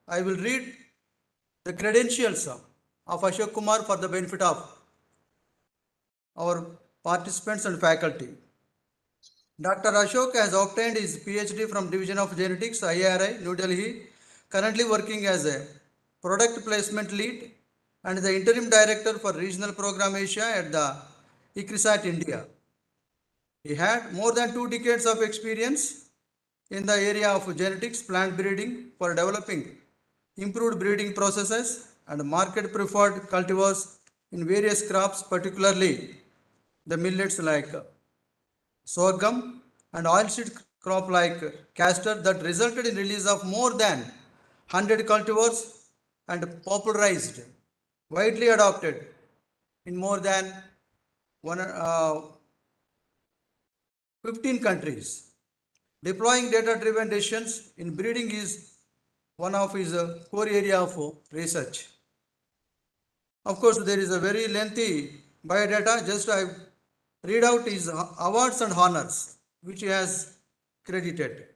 I will read the credentials of Ashok Kumar for the benefit of our participants and faculty. Dr. Ashok has obtained his PhD from Division of Genetics, IIRI, New Delhi, currently working as a product placement lead and the interim director for Regional Program Asia at the EEIhyd, India. He had more than 2 decades of experience in the area of genetics, plant breeding for developing improved breeding processes and market preferred cultivars in various crops, particularly the millets like sorghum and oilseed crop like castor that resulted in release of more than 100 cultivars and popularized, widely adopted in more than 15 countries. Deploying data-driven decisions in breeding is one of his core area of research. Of course, there is a very lengthy biodata. Just I read out his awards and honors, which he has credited.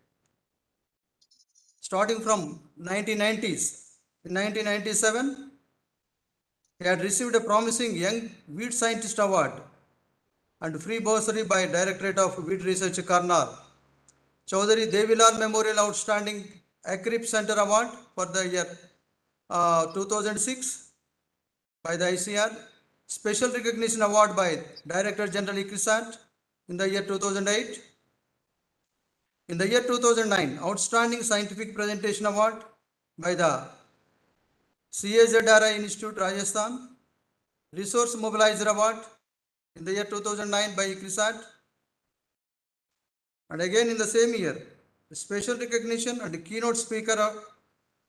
Starting from 1990s, in 1997, he had received a promising Young Wheat Scientist Award and free bursary by Directorate of Wheat Research, Karnal. Chaudhary Devilal Memorial Outstanding Acrip Center Award for the year 2006 by the ICR. Special Recognition Award by Director General EEIhyd in the year 2008. In the year 2009, Outstanding Scientific Presentation Award by the CAZRI Institute, Rajasthan. Resource Mobilizer Award in the year 2009 by EEIhyd. And again in the same year, special recognition and keynote speaker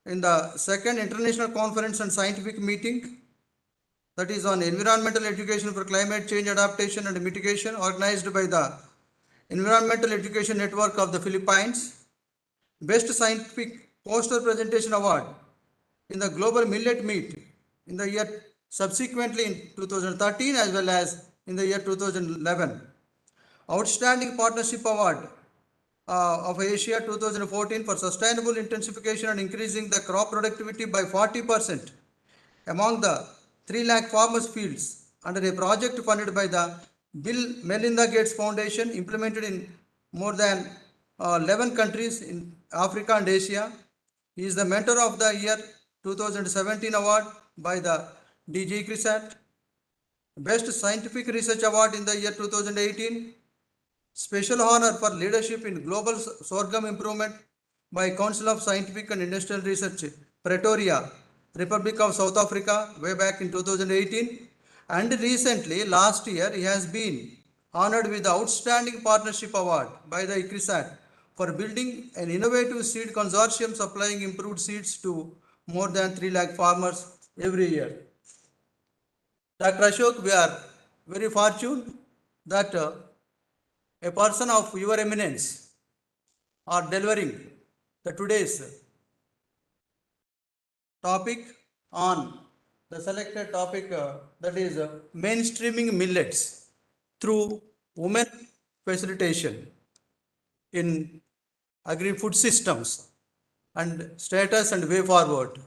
in the second International Conference and Scientific Meeting, that is on environmental education for climate change adaptation and mitigation, organized by the Environmental Education Network of the Philippines. Best Scientific Poster Presentation Award in the Global Millet Meet in the year subsequently in 2013 as well as in the year 2011. Outstanding Partnership Award of Asia 2014 for sustainable intensification and increasing the crop productivity by 40% among the 3 lakh farmers fields under a project funded by the Bill Melinda Gates Foundation, implemented in more than 11 countries in Africa and Asia. He is the Mentor of the Year 2017 award by the DG EEIhyd. Best Scientific Research Award in the year 2018. Special honor for leadership in global sorghum improvement by Council of Scientific and Industrial Research, Pretoria, Republic of South Africa, way back in 2018. And recently, last year, he has been honored with the Outstanding Partnership Award by the EEIhyd for building an innovative seed consortium supplying improved seeds to more than 3 lakh farmers every year. Dr. Ashok, we are very fortunate that a person of your eminence are delivering the today's topic on the selected topic that is mainstreaming millets through women facilitation in agri-food systems and status and way forward.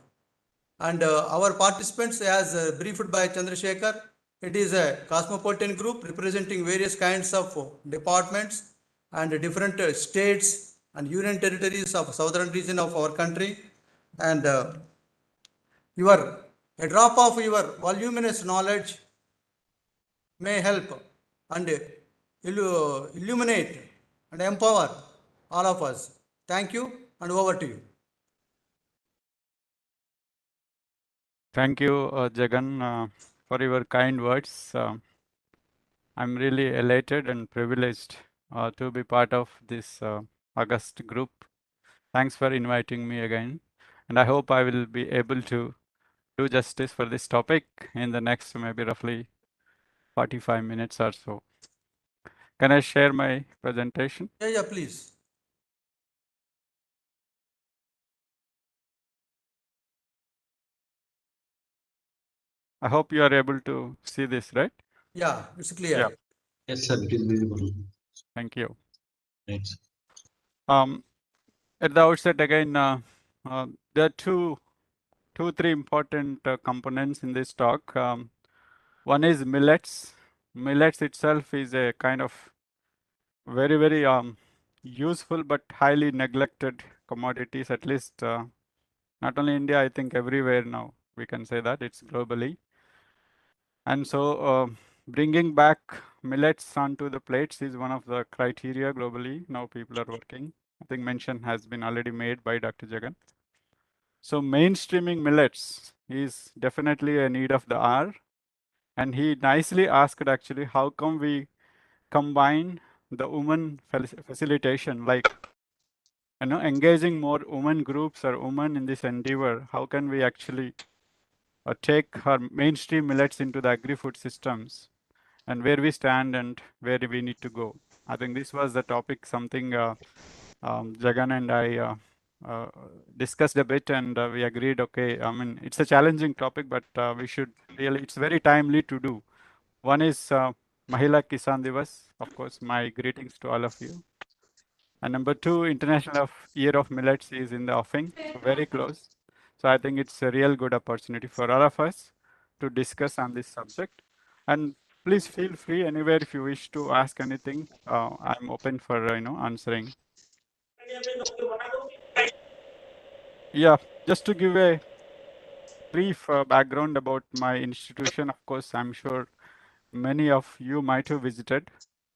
And our participants, as briefed by Chandrasekhar, it is a cosmopolitan group representing various kinds of departments and different states and union territories of southern region of our country. And a drop of your voluminous knowledge may help and illuminate and empower all of us. Thank you, and over to you. Thank you, Jagan, for your kind words. I'm really elated and privileged to be part of this august group. Thanks for inviting me again. And I hope I will be able to do justice for this topic in the next maybe roughly 45 minutes or so. Can I share my presentation? Yeah, please. I hope you are able to see this, right? Yeah, it's clear. Yeah. Yes, sir, it is visible. Thank you. Thanks. At the outset, again, there are three important components in this talk. One is millets. Millets itself is a kind of very useful but highly neglected commodities, at least not only India, I think everywhere now we can say that it's globally. And so bringing back millets onto the plates is one of the criteria globally. Now people are working. I think mention has been already made by Dr. Jagan. So mainstreaming millets is definitely a need of the hour. And he nicely asked actually, how come we combine the women facilitation, like engaging more women groups or women in this endeavor? How can we actually take our mainstream millets into the agri-food systems, and where we stand and where we need to go? I think this was the topic, something Jagan and I uh, discussed a bit, and we agreed, okay, I mean, it's a challenging topic, but we should really, it's very timely to do. One is Mahila Kisan Divas. Of course, my greetings to all of you. And number two, International Year of Millets is in the offing, so very close. So I think it's a real good opportunity for all of us to discuss on this subject. And please feel free anywhere if you wish to ask anything. I'm open for answering. Yeah, just to give a brief background about my institution. Of course, I'm sure many of you might have visited.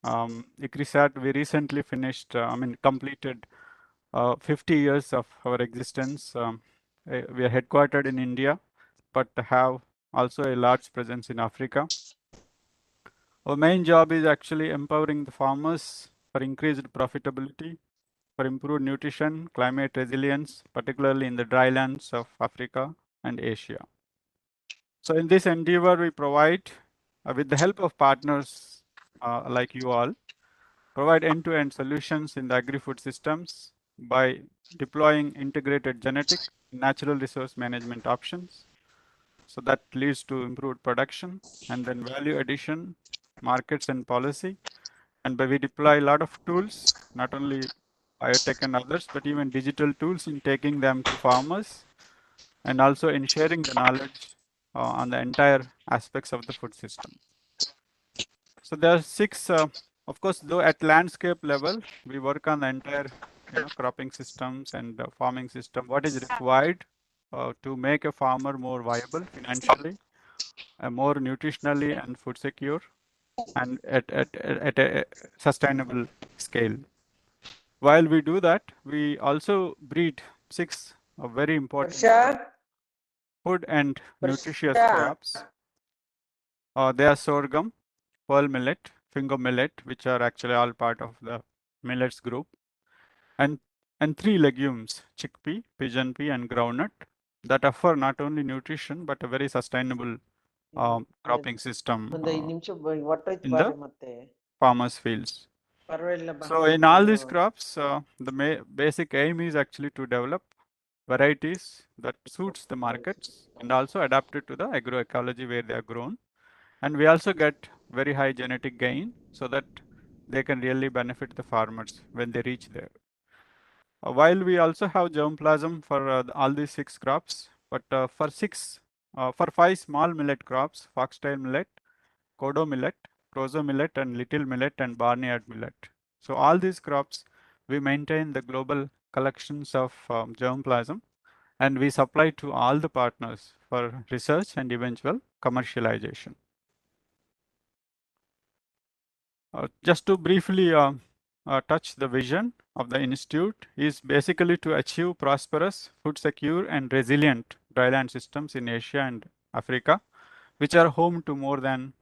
ICRISAT, we recently finished, completed 50 years of our existence. We are headquartered in India, but have also a large presence in Africa. Our main job is actually empowering the farmers for increased profitability, for improved nutrition, climate resilience, particularly in the drylands of Africa and Asia. So in this endeavor, we provide, with the help of partners like you all, provide end-to-end solutions in the agri-food systems by deploying integrated genetic, natural resource management options. So that leads to improved production and then value addition, markets and policy. And we deploy a lot of tools, not only biotech and others, but even digital tools in taking them to farmers and also in sharing the knowledge on the entire aspects of the food system. So there are six, of course, though at landscape level, we work on the entire, cropping systems and farming system. What is required to make a farmer more viable financially, more nutritionally and food secure, and at a sustainable scale. While we do that, we also breed six very important food and nutritious crops. They are sorghum, pearl millet, finger millet, which are actually all part of the millets group, and three legumes: chickpea, pigeon pea, and groundnut, that offer not only nutrition but a very sustainable cropping system in the farmers' fields. So in all these crops, the basic aim is actually to develop varieties that suits the markets and also adapted to the agroecology where they are grown. And we also get very high genetic gain so that they can really benefit the farmers when they reach there. While we also have germplasm for all these six crops, but for five small millet crops: foxtail millet, kodo millet, proso millet, and little millet, and barnyard millet. So all these crops, we maintain the global collections of germplasm, and we supply to all the partners for research and eventual commercialization. Just to briefly touch the vision of the institute is basically to achieve prosperous, food secure, and resilient dryland systems in Asia and Africa, which are home to more than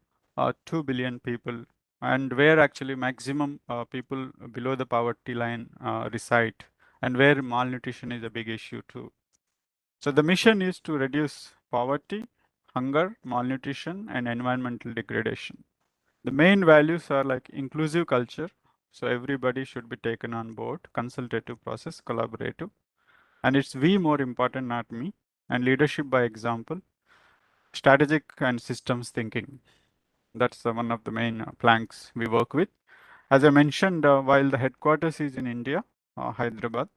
2 billion people, and where actually maximum people below the poverty line reside, and where malnutrition is a big issue too. So the mission is to reduce poverty, hunger, malnutrition, and environmental degradation. The main values are like inclusive culture. So everybody should be taken on board, consultative process, collaborative. And it's we more important, not me. And leadership by example, strategic and systems thinking. That's one of the main planks we work with. As I mentioned, while the headquarters is in India, Hyderabad,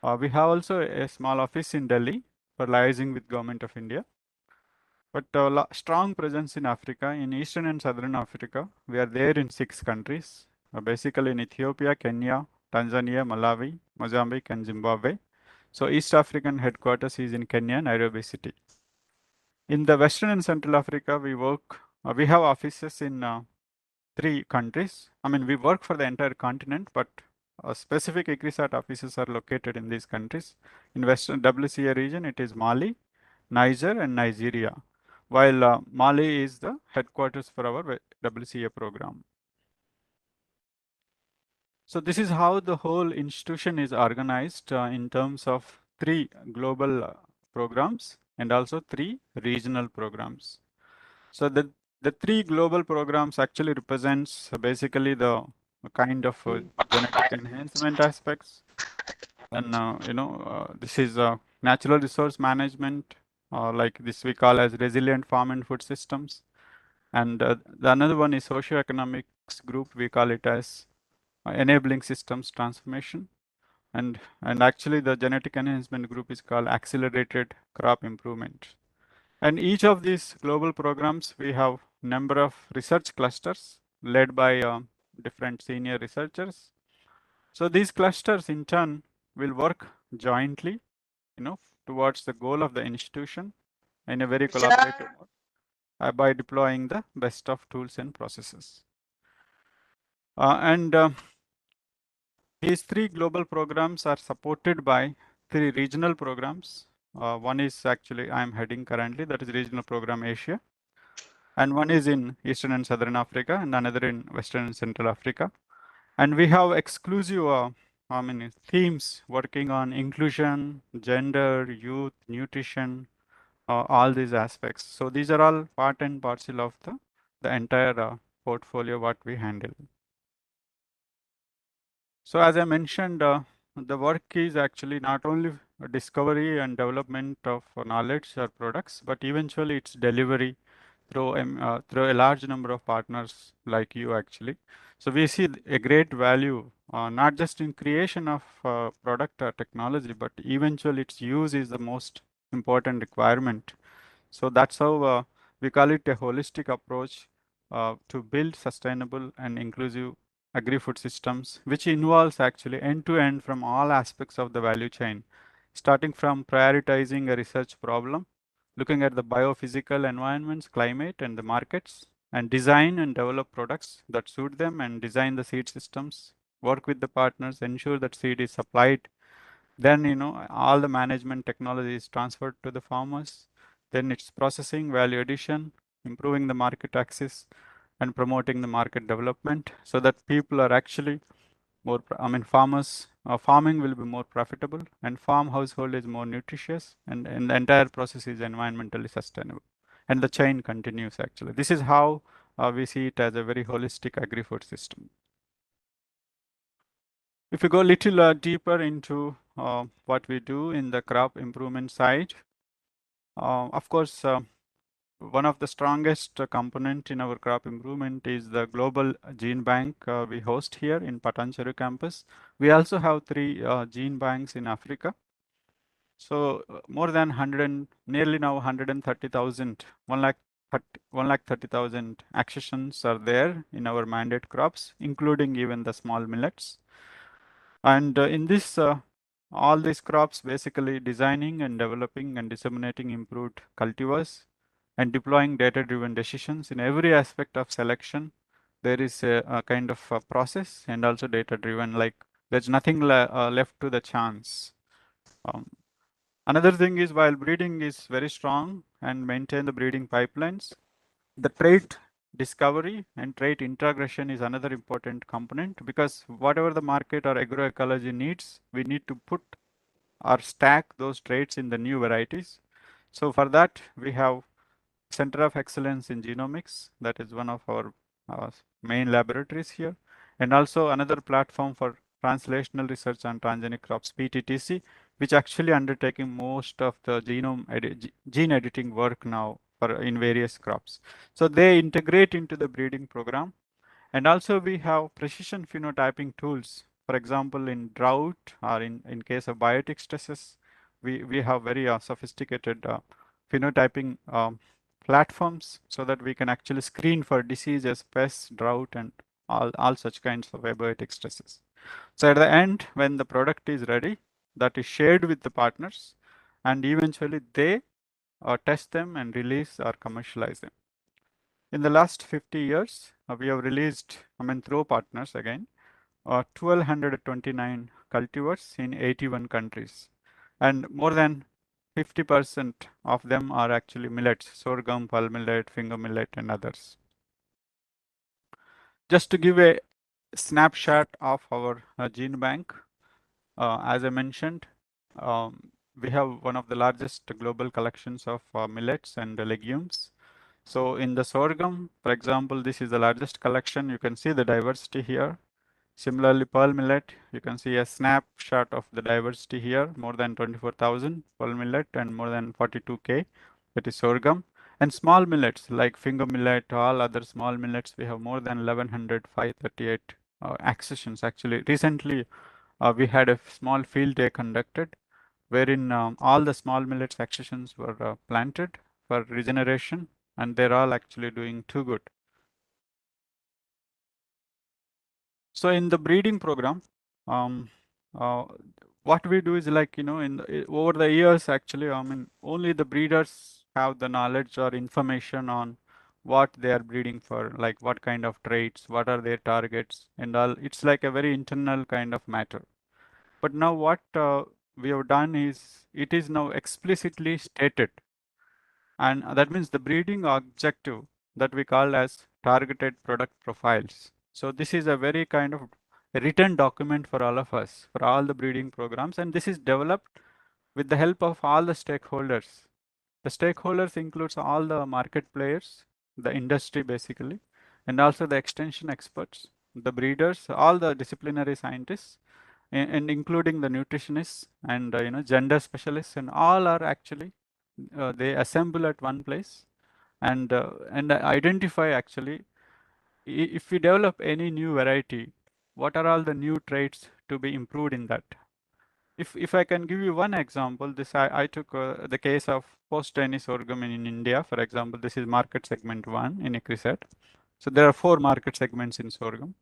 We have also a small office in Delhi for liaising with Government of India. But strong presence in Africa, in Eastern and Southern Africa. We are there in 6 countries, basically in Ethiopia, Kenya, Tanzania, Malawi, Mozambique, and Zimbabwe. So East African headquarters is in Kenya, Nairobi city. In the Western and Central Africa, we have offices in 3 countries. I mean, we work for the entire continent, but specific ECRISAT offices are located in these countries. In Western WCA region, it is Mali, Niger, and Nigeria, while Mali is the headquarters for our WCA program. So this is how the whole institution is organized in terms of 3 global programs and also 3 regional programs. So the 3 global programs actually represents basically the kind of genetic enhancement aspects. And this is natural resource management, like this we call as resilient farm and food systems. And the another one is socioeconomics group, we call it as enabling systems transformation. And actually the genetic enhancement group is called accelerated crop improvement. And each of these global programs, we have number of research clusters led by different senior researchers. So these clusters in turn will work jointly, towards the goal of the institution in a very collaborative mode by deploying the best of tools and processes. And these 3 global programs are supported by 3 regional programs. One is actually I am heading currently, that is Regional Program Asia. And one is in Eastern and Southern Africa, and another in Western and Central Africa. And we have exclusive themes working on inclusion, gender, youth, nutrition, all these aspects. So these are all part and parcel of the entire portfolio what we handle. So as I mentioned, the work is actually not only discovery and development of knowledge or products, but eventually its delivery through a large number of partners like you actually. So we see a great value, not just in creation of product or technology, but eventually its use is the most important requirement. So that's how we call it a holistic approach to build sustainable and inclusive agri-food systems, which involves actually end-to-end from all aspects of the value chain, starting from prioritizing a research problem, looking at the biophysical environments, climate, and the markets, and design and develop products that suit them, and design the seed systems, work with the partners, ensure that seed is supplied. Then, all the management technology is transferred to the farmers. Then it's processing, value addition, improving the market access, and promoting the market development so that people are actually more, farmers, farming will be more profitable, and farm household is more nutritious, and the entire process is environmentally sustainable. And the chain continues actually. This is how we see it as a very holistic agri-food system. If you go a little deeper into what we do in the crop improvement side, of course, one of the strongest component in our crop improvement is the global gene bank we host here in Patancheru campus. We also have 3 gene banks in Africa. So more than 100, nearly now 130,000, 1,30,000 accessions are there in our mandate crops, including even the small millets. And in this, all these crops basically designing and developing and disseminating improved cultivars and deploying data-driven decisions in every aspect of selection. There is a kind of a process and also data-driven, like there's nothing left to the chance. Another thing is, while breeding is very strong and maintain the breeding pipelines, the trait discovery and trait integration is another important component, because whatever the market or agroecology needs, we need to put or stack those traits in the new varieties. So for that, we have Center of Excellence in Genomics. That is one of our main laboratories here. And also another platform for translational research on transgenic crops, PTTC, which actually undertaking most of the gene editing work now in various crops. So they integrate into the breeding program. And also we have precision phenotyping tools For example, in drought or in case of biotic stresses, we have very sophisticated phenotyping platforms so that we can actually screen for diseases, pests, drought, and all such kinds of abiotic stresses. So at the end, when the product is ready, that is shared with the partners, and eventually they test them and release or commercialize them. In the last 50 years, we have released, through partners again, 1,229 cultivars in 81 countries. And more than 50% of them are actually millets, sorghum, pulse millet, finger millet, and others. Just to give a snapshot of our gene bank, as I mentioned, we have one of the largest global collections of millets and legumes. So in the sorghum, for example, this is the largest collection. You can see the diversity here. Similarly, pearl millet, you can see a snapshot of the diversity here, more than 24,000 pearl millet and more than 42K, that is sorghum. And small millets like finger millet, all other small millets, we have more than 1100, 538 accessions. Actually, recently we had a small field day conducted wherein all the small millets accessions were planted for regeneration, and they're all actually doing too good. So in the breeding program, what we do is like, over the years, actually, only the breeders have the knowledge or information on what they are breeding for, like what kind of traits, what are their targets, and all. It's like a very internal kind of matter. But now what we have done is, it is now explicitly stated. And that means the breeding objective that we call as targeted product profiles. So this is a very kind of a written document for all of us, for all the breeding programs. And this is developed with the help of all the stakeholders. The stakeholders includes all the market players, the industry basically, and also the extension experts, the breeders, all the disciplinary scientists, and including the nutritionists and gender specialists, and all are actually they assemble at one place and identify actually if we develop any new variety, what are all the new traits to be improved in that. If I can give you one example, this I took the case of post-Chinese sorghum in India. For example, this is market segment 1 in EEIhyd. So there are 4 market segments in sorghum.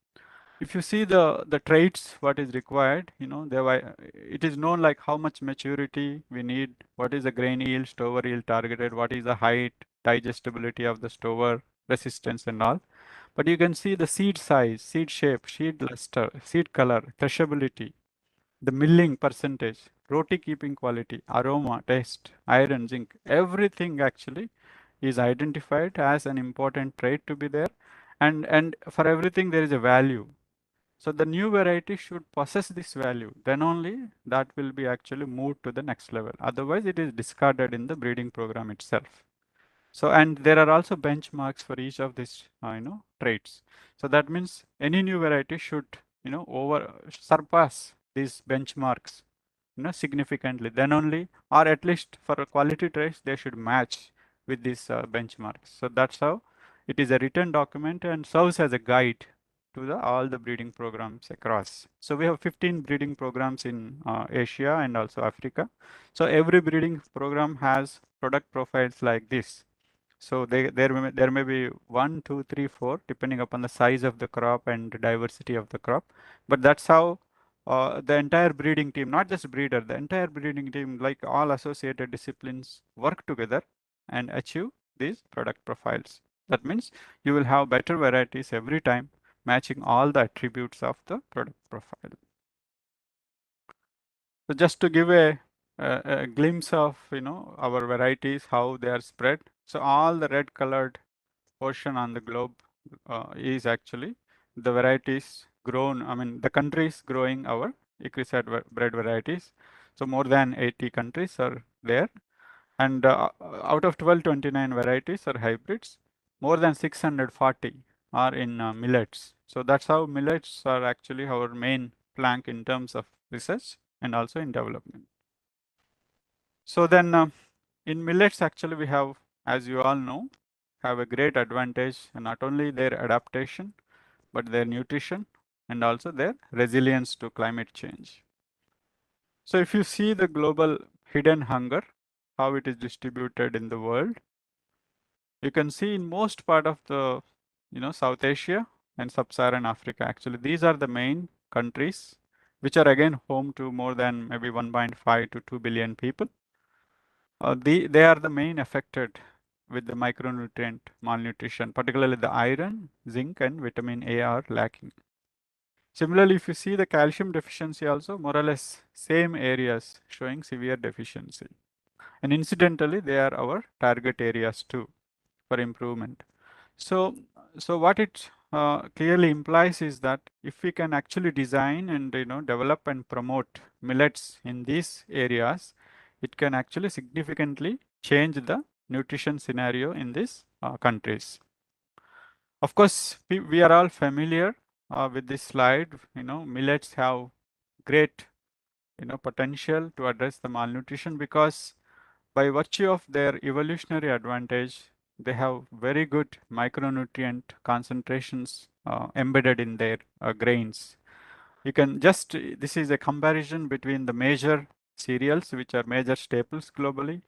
If you see the traits, what is required, it is known like how much maturity we need, what is the grain yield, stover yield targeted, what is the height, digestibility of the stover, resistance and all. But you can see the seed size, seed shape, seed luster, seed color, crushability, the milling percentage, roti keeping quality, aroma, taste, iron, zinc, everything actually is identified as an important trait to be there. And for everything there is a value. So the new variety should possess this value, then only that will be actually moved to the next level. Otherwise, it is discarded in the breeding program itself. So, and there are also benchmarks for each of these, traits. So that means any new variety should, surpass these benchmarks, significantly. Then only, or at least for quality traits, they should match with these benchmarks. So that's how it is a written document and serves as a guide to all the breeding programs across. So we have 15 breeding programs in Asia and also Africa. So every breeding program has product profiles like this. So there may be 1, 2, 3, 4, depending upon the size of the crop and diversity of the crop. But that's how the entire breeding team, not just breeder, the entire breeding team, like all associated disciplines, work together and achieve these product profiles. That means you will have better varieties every time, matching all the attributes of the product profile. So just to give a glimpse of our varieties, how they are spread. So all the red colored portion on the globe is actually the varieties grown. The countries growing our EEIhyd bred varieties. So more than 80 countries are there, and out of 1229 varieties are hybrids. More than 640 are in millets. So that's how millets are actually our main plank in terms of research and also in development. So then in millets, actually we have, as you all know, have a great advantage, not only their adaptation, but their nutrition. and also their resilience to climate change. So if you see the global hidden hunger, how it is distributed in the world, you can see in most part of the, South Asia and Sub-Saharan Africa. Actually, these are the main countries which are again home to more than maybe 1.5 to 2 billion people. They are the main affected with the micronutrient malnutrition, particularly the iron, zinc, and vitamin A are lacking. Similarly, if you see the calcium deficiency also, more or less same areas showing severe deficiency. And incidentally, they are our target areas too for improvement. So, what it clearly implies is that if we can actually design and develop and promote millets in these areas, it can actually significantly change the nutrition scenario in these countries. Of course, we are all familiar with this slide. Millets have great potential to address the malnutrition because by virtue of their evolutionary advantage, they have very good micronutrient concentrations embedded in their grains. You can just, this is a comparison between the major cereals, which are major staples globally,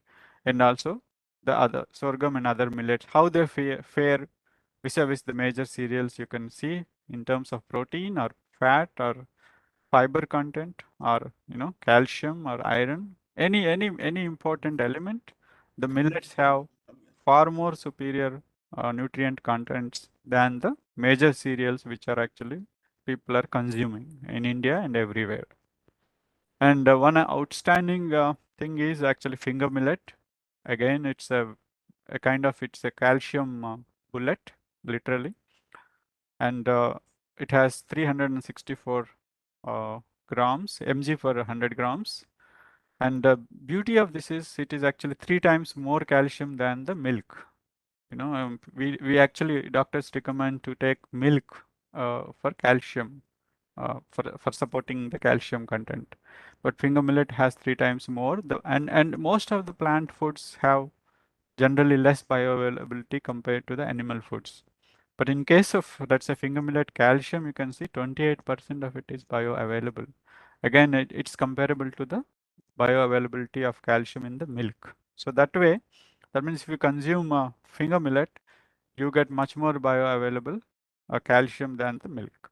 and also the other sorghum and other millets, how they fare vis-a-vis the major cereals. You can see in terms of protein or fat or fiber content or calcium or iron, any important element, the millets have far more superior nutrient contents than the major cereals which are actually people are consuming in India and everywhere. And one outstanding thing is actually finger millet. Again, it's a kind of, it's a calcium bullet, literally, and it has 364 grams mg per 100 grams. And the beauty of this is it is actually 3 times more calcium than the milk. We actually, doctors recommend to take milk for calcium, for supporting the calcium content. But finger millet has 3 times more. And most of the plant foods have generally less bioavailability compared to the animal foods. But in case of, let's say, finger millet calcium, you can see 28% of it is bioavailable. Again, it's comparable to the bioavailability of calcium in the milk. So that way, that means if you consume finger millet, you get much more bioavailable calcium than the milk.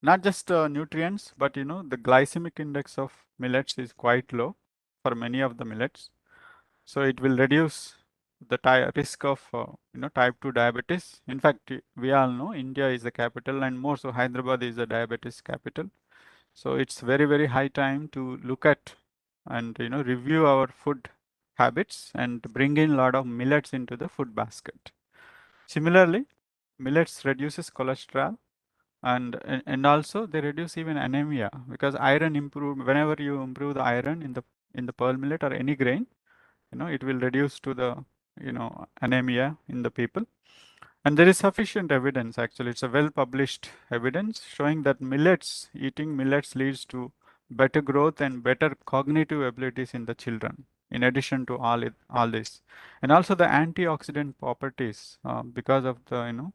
Not just nutrients, but the glycemic index of millets is quite low for many of the millets. So it will reduce the risk of type 2 diabetes. In fact, we all know India is the capital, and more so Hyderabad is the diabetes capital. So it's very, very high time to look at and review our food habits and bring in a lot of millets into the food basket. Similarly, millets reduces cholesterol, and also they reduce even anemia, because iron improve, whenever you improve the iron in the pearl millet or any grain, it will reduce to the anemia in the people. And there is sufficient evidence, actually it's a well published evidence showing that eating millets leads to better growth and better cognitive abilities in the children, in addition to all this. And also the antioxidant properties, because of the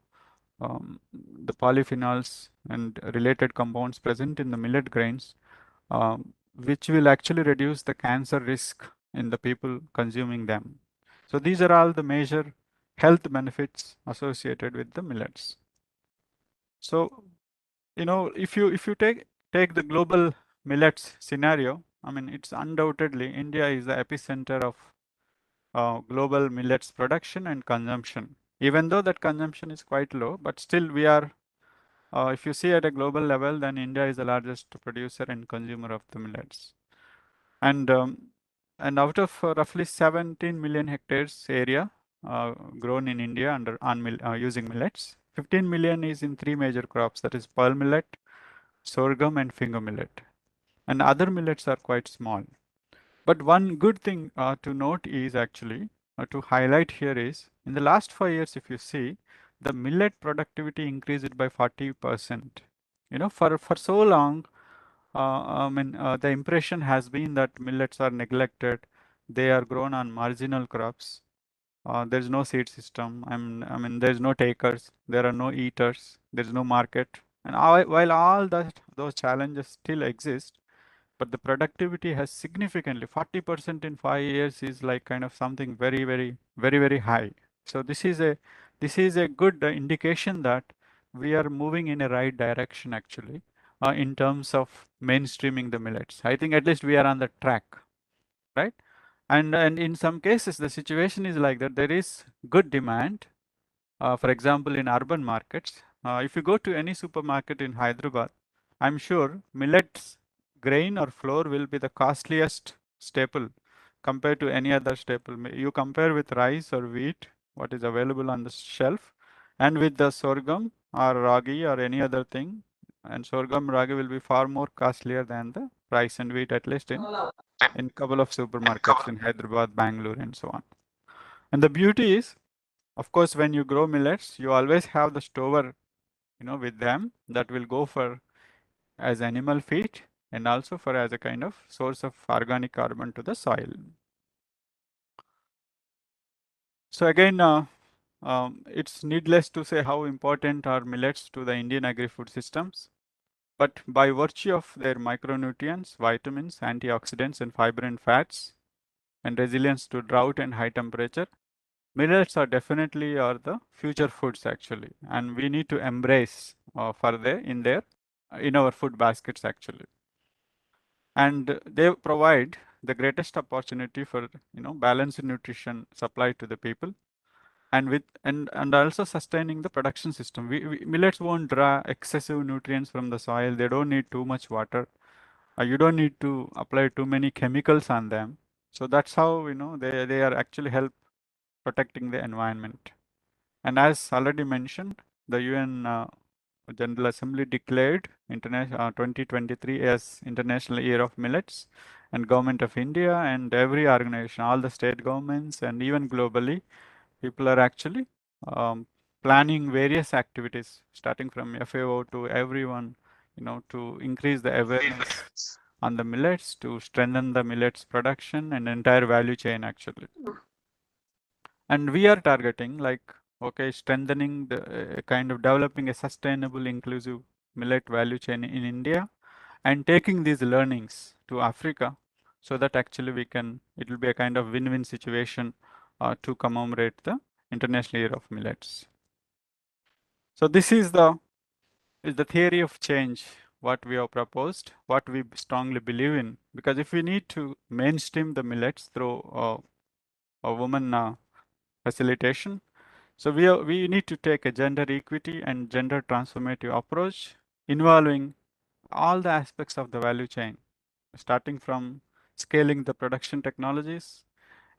the polyphenols and related compounds present in the millet grains, which will actually reduce the cancer risk in the people consuming them. So these are all the major health benefits associated with the millets. So, if you take the global millets scenario, I mean, it's undoubtedly India is the epicenter of global millets production and consumption. Even though that consumption is quite low, but still we are, if you see at a global level, then India is the largest producer and consumer of the millets. And out of roughly 17 million hectares area grown in India using millets, 15 million is in 3 major crops, that is pearl millet, sorghum, and finger millet. And other millets are quite small. But one good thing to note is actually, to highlight here is, in the last 5 years, if you see, the millet productivity increased by 40%. For so long, the impression has been that millets are neglected. They are grown on marginal crops. There is no seed system. I mean, there is no takers. There are no eaters. There is no market. And while all those challenges still exist, but the productivity has significantly 40% in 5 years is like kind of something very high. So this is a good indication that we are moving in a right direction actually in terms of mainstreaming the millets. I think at least we are on the track, right? And in some cases the situation is like that there is good demand. For example, in urban markets, if you go to any supermarket in Hyderabad, I'm sure millets, grain or flour will be the costliest staple compared to any other staple. You compare with rice or wheat, what is available on the shelf, and with the sorghum or ragi or any other thing, and sorghum ragi will be far more costlier than the rice and wheat, at least in couple of supermarkets in Hyderabad, Bangalore, and so on. And the beauty is, of course, when you grow millets, you always have the stover, with them that will go for as animal feed and also for as a kind of source of organic carbon to the soil. So again, it's needless to say how important are millets to the Indian agri-food systems. But by virtue of their micronutrients, vitamins, antioxidants, and fiber and fats, and resilience to drought and high temperature, millets are definitely are the future foods actually, and we need to embrace in our food baskets actually. And they provide the greatest opportunity for balanced nutrition supply to the people, and also sustaining the production system. Millets won't draw excessive nutrients from the soil. They don't need too much water. You don't need to apply too many chemicals on them. So that's how they are actually help protecting the environment. And as already mentioned, the UN General Assembly declared 2023 as International Year of Millets, and Government of India and every organization, all the state governments and even globally, people are actually planning various activities, starting from FAO to everyone, to increase the awareness on the millets, to strengthen the millets production and entire value chain actually. And we are targeting like, okay, strengthening the kind of developing a sustainable, inclusive millet value chain in India and taking these learnings to Africa so that actually it will be a kind of win-win situation to commemorate the International Year of Millets. So this is the theory of change, what we have proposed, what we strongly believe in, because if we need to mainstream the millets through a woman facilitation, so we need to take a gender equity and gender transformative approach involving all the aspects of the value chain, starting from scaling the production technologies,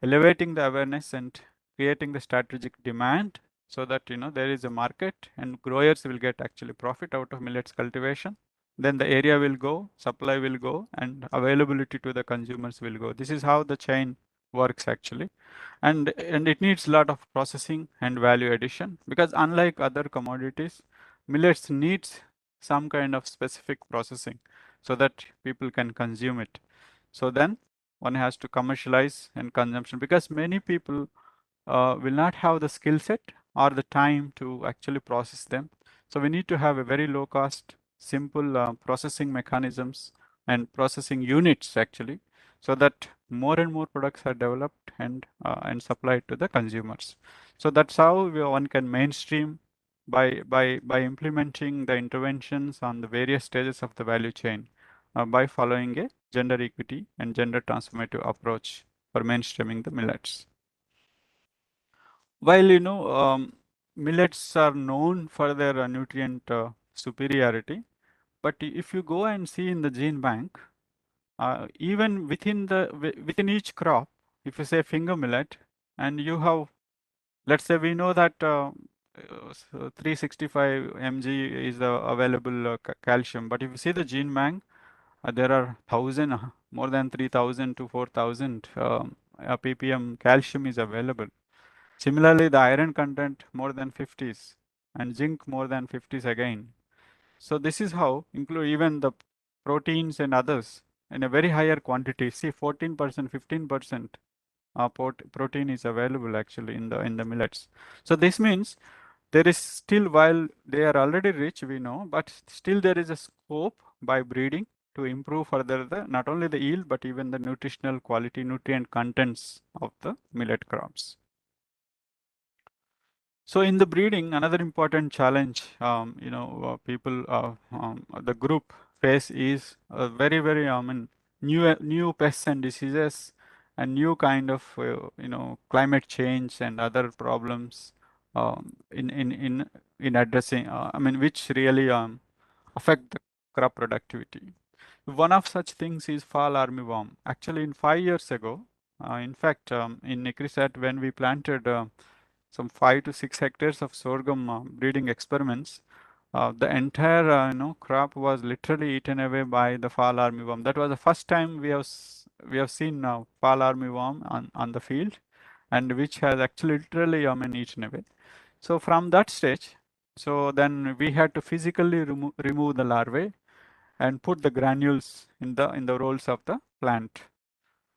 elevating the awareness and creating the strategic demand so that there is a market and growers will get actually profit out of millets cultivation. Then the area will go, supply will go, and availability to the consumers will go. This is how the chain works actually. And it needs a lot of processing and value addition, because unlike other commodities, millets needs some kind of specific processing so that people can consume it. So then one has to commercialize and consumption, because many people will not have the skill set or the time to actually process them. So we need to have a very low cost, simple processing mechanisms and processing units actually, so that more and more products are developed and supplied to the consumers. So that's how one can mainstream by implementing the interventions on the various stages of the value chain by following a gender equity and gender transformative approach for mainstreaming the millets. While millets are known for their nutrient superiority, but if you go and see in the gene bank, even within each crop, if you say finger millet, and you have, let's say we know that 365 mg is the available calcium, but if you see the gene bank, there are more than 3,000 to 4,000 ppm calcium is available. Similarly, the iron content more than 50s and zinc more than 50s again. So this is how include even the proteins and others in a very higher quantity. See, 14%, 15% protein is available actually in the millets. So this means there is still, while they are already rich, we know, but still there is a scope by breeding to improve further not only the yield, but even the nutritional quality, nutrient contents of the millet crops. So in the breeding, another important challenge, the group face is a very, new pests and diseases and new kind of, climate change and other problems in addressing, which really affect the crop productivity. One of such things is fall armyworm. Actually, in 5 years ago, in fact, in Nikrisat, when we planted some 5 to 6 hectares of sorghum breeding experiments, the entire crop was literally eaten away by the fall armyworm. That was the first time we have seen fall armyworm on the field, and which has actually literally eaten away. So from that stage, so then we had to physically remove the larvae and put the granules in the rolls of the plant.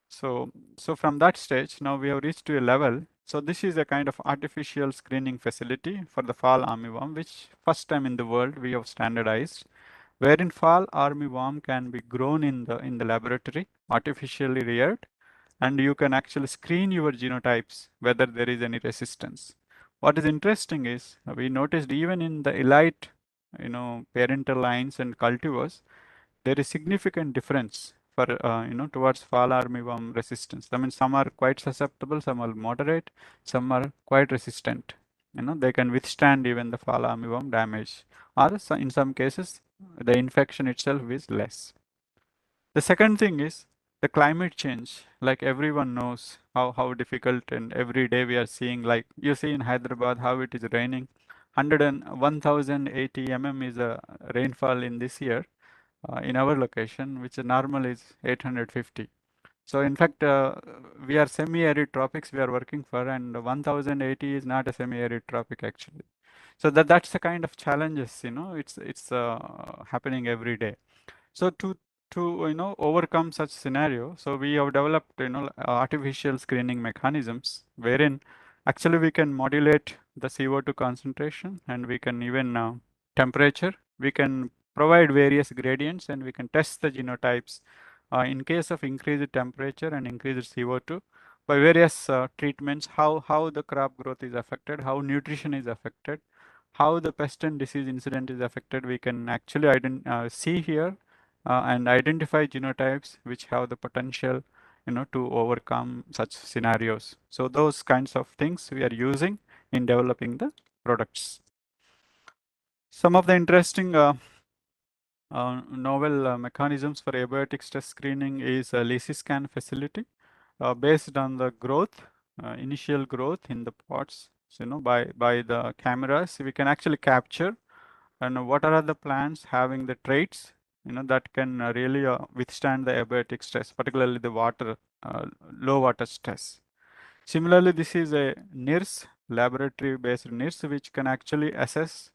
So from that stage, now we have reached to a level. So this is a kind of artificial screening facility for the fall armyworm, which first time in the world we have standardized, wherein fall armyworm can be grown in the laboratory, artificially reared, and you can actually screen your genotypes whether there is any resistance. What is interesting is we noticed even in the elite, parental lines and cultivars, there is significant difference for towards fall armyworm resistance. I mean, some are quite susceptible, some are moderate, some are quite resistant. They can withstand even the fall armyworm damage, or in some cases the infection itself is less. The second thing is the climate change. Like everyone knows how difficult, and every day we are seeing, like you see in Hyderabad how it is raining. 1080 mm is a rainfall in this year in our location, which normal is 850. So in fact, we are semi-arid tropics we are working for, and 1080 is not a semi-arid tropic actually. So that's the kind of challenges, it's happening every day. So to overcome such scenario, so we have developed artificial screening mechanisms wherein actually we can modulate the CO2 concentration, and we can even temperature. We can provide various gradients, and we can test the genotypes in case of increased temperature and increased CO2 by various treatments, how the crop growth is affected, how nutrition is affected, how the pest and disease incident is affected. We can actually see here and identify genotypes which have the potential to overcome such scenarios. So those kinds of things we are using in developing the products. Some of the interesting novel mechanisms for abiotic stress screening is a LACI scan facility based on the growth, initial growth in the pots. So, by the cameras, we can actually capture and what are the plants having the traits that can really withstand the abiotic stress, particularly the low water stress. Similarly, this is a NIRS, laboratory based NIRS, which can actually assess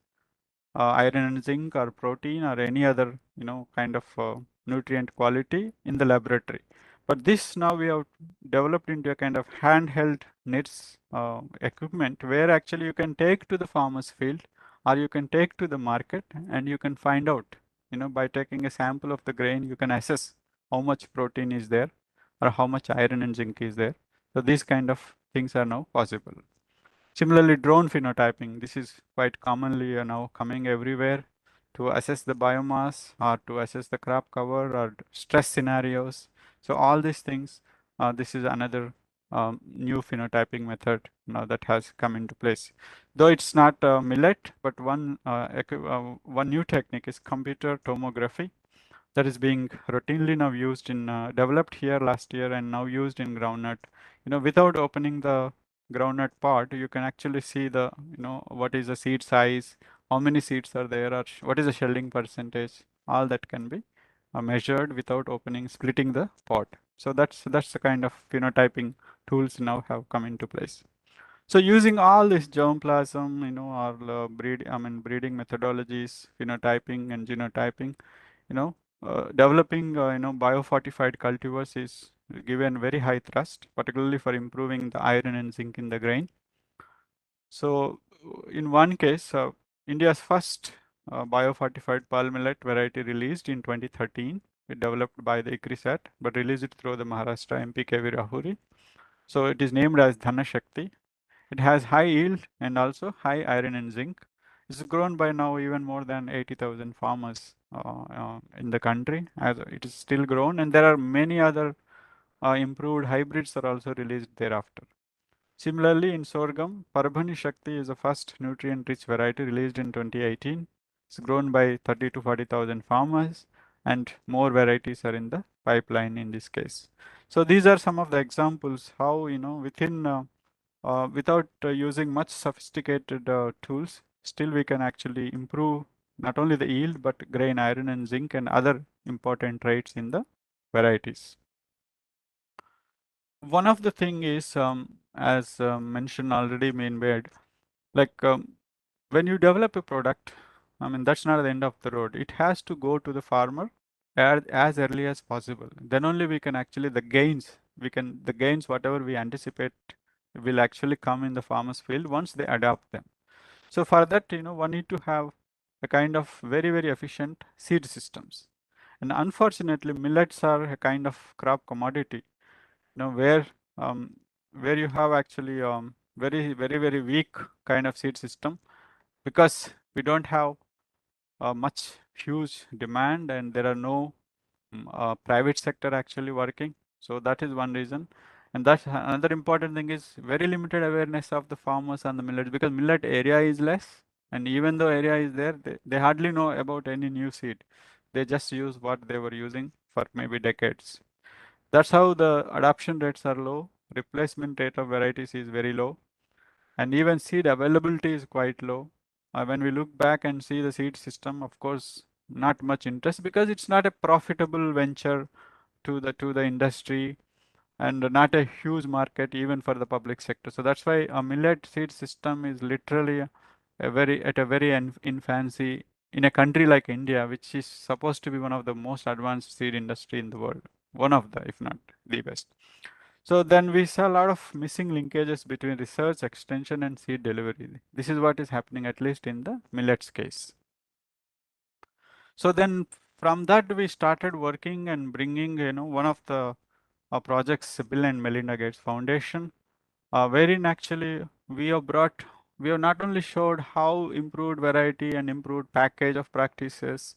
iron and zinc or protein or any other kind of nutrient quality in the laboratory. But this now we have developed into a kind of handheld NIRS equipment where actually you can take to the farmer's field, or you can take to the market, and you can find out, by taking a sample of the grain, you can assess how much protein is there or how much iron and zinc is there. So these kind of things are now possible. Similarly, drone phenotyping, this is quite commonly now coming everywhere to assess the biomass or to assess the crop cover or stress scenarios. So all these things, this is another new phenotyping method now that has come into place. Though it's not millet, but one new technique is computer tomography that is being routinely now used in developed here last year and now used in groundnut. Without opening the groundnut pod, you can actually see the what is the seed size, how many seeds are there, or what is the shelling percentage. All that can be measured without splitting the pod. So that's the kind of phenotyping tools now have come into place. So using all this germplasm, or breeding methodologies, phenotyping and genotyping, developing biofortified cultivars is given very high thrust, particularly for improving the iron and zinc in the grain. So in one case, India's first biofortified pearl millet variety released in 2013. It developed by the ICRISAT, but released it through the Maharashtra MP KV Rahuri. So it is named as Dhanashakti. It has high yield and also high iron and zinc. It's grown by now even more than 80,000 farmers in the country, as it is still grown, and there are many other improved hybrids are also released thereafter. Similarly, in sorghum, Parbhani Shakti is the first nutrient-rich variety released in 2018. It's grown by 30 to 40,000 farmers, and more varieties are in the pipeline in this case. So these are some of the examples how, within without using much sophisticated tools, still we can actually improve not only the yield but grain, iron, and zinc and other important traits in the varieties. One of the thing is, as mentioned already, made like when you develop a product, I mean that's not the end of the road. It has to go to the farmer as early as possible. Then only we can actually the gains whatever we anticipate will actually come in the farmer's field once they adopt them. So for that, one need to have a kind of very efficient seed systems. And unfortunately, millets are a kind of crop commodity, where where you have actually very weak kind of seed system, because we don't have much huge demand and there are no private sector actually working. So that is one reason. And that's another important thing is very limited awareness of the farmers and the millets, because millet area is less, and even though area is there, they hardly know about any new seed. They just use what they were using for maybe decades. That's how the adoption rates are low, replacement rate of varieties is very low, and even seed availability is quite low. When we look back and see the seed system, of course, not much interest because it's not a profitable venture to the industry, and not a huge market even for the public sector. So that's why a millet seed system is literally a very infancy in a country like India, which is supposed to be one of the most advanced seed industry in the world, one of the, if not the best. So then we saw a lot of missing linkages between research, extension, and seed delivery. This is what is happening at least in the millets case. So then from that we started working and bringing, one of the projects, Bill and Melinda Gates Foundation, wherein actually we have not only showed how improved variety and improved package of practices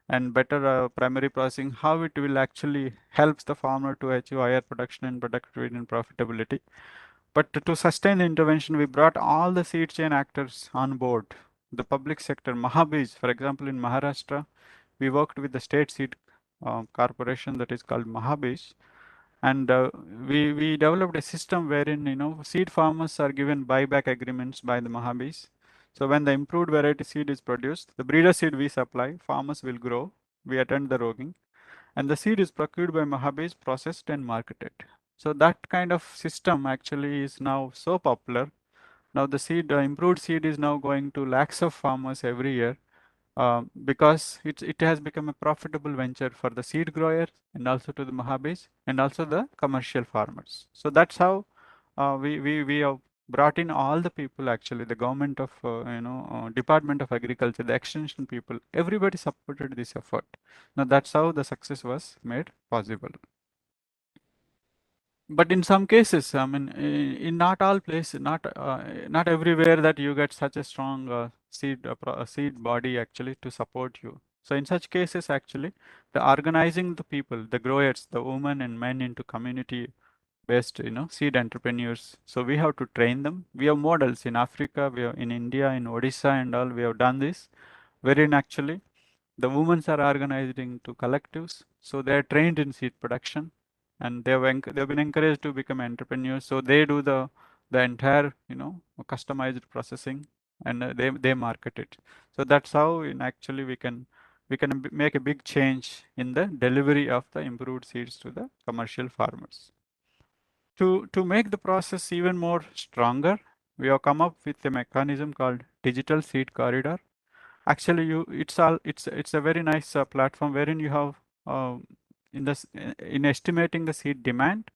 and better primary processing, how it will actually helps the farmer to achieve higher production and productivity and profitability. But to sustain the intervention, we brought all the seed chain actors on board. The public sector, Mahabij, for example, in Maharashtra, we worked with the state seed corporation that is called Mahabij, and we developed a system wherein seed farmers are given buyback agreements by the Mahabis. So when the improved variety seed is produced, the breeder seed we supply, farmers will grow, we attend the rogging, and the seed is procured by Mahabis, processed and marketed. So that kind of system actually is now so popular. Now the improved seed is now going to lakhs of farmers every year, because it has become a profitable venture for the seed growers and also to the Mahabis and also the commercial farmers. So that's how we have brought in all the people, actually the government of Department of Agriculture, the extension people, everybody supported this effort. Now that's how the success was made possible. But in some cases, I mean, in not all places, not everywhere that you get such a strong seed body actually to support you. So in such cases, actually, the organizing the people, the growers, the women and men into community-based, seed entrepreneurs. So we have to train them. We have models in Africa, we have in India, in Odisha and all. We have done this, wherein actually the women are organized into collectives, so they are trained in seed production, and they've been encouraged to become entrepreneurs. So they do the entire customized processing, and they market it. So that's how actually we can make a big change in the delivery of the improved seeds to the commercial farmers. To make the process even more stronger, we have come up with a mechanism called digital seed corridor. Actually, it's a very nice platform wherein you have in estimating the seed demand,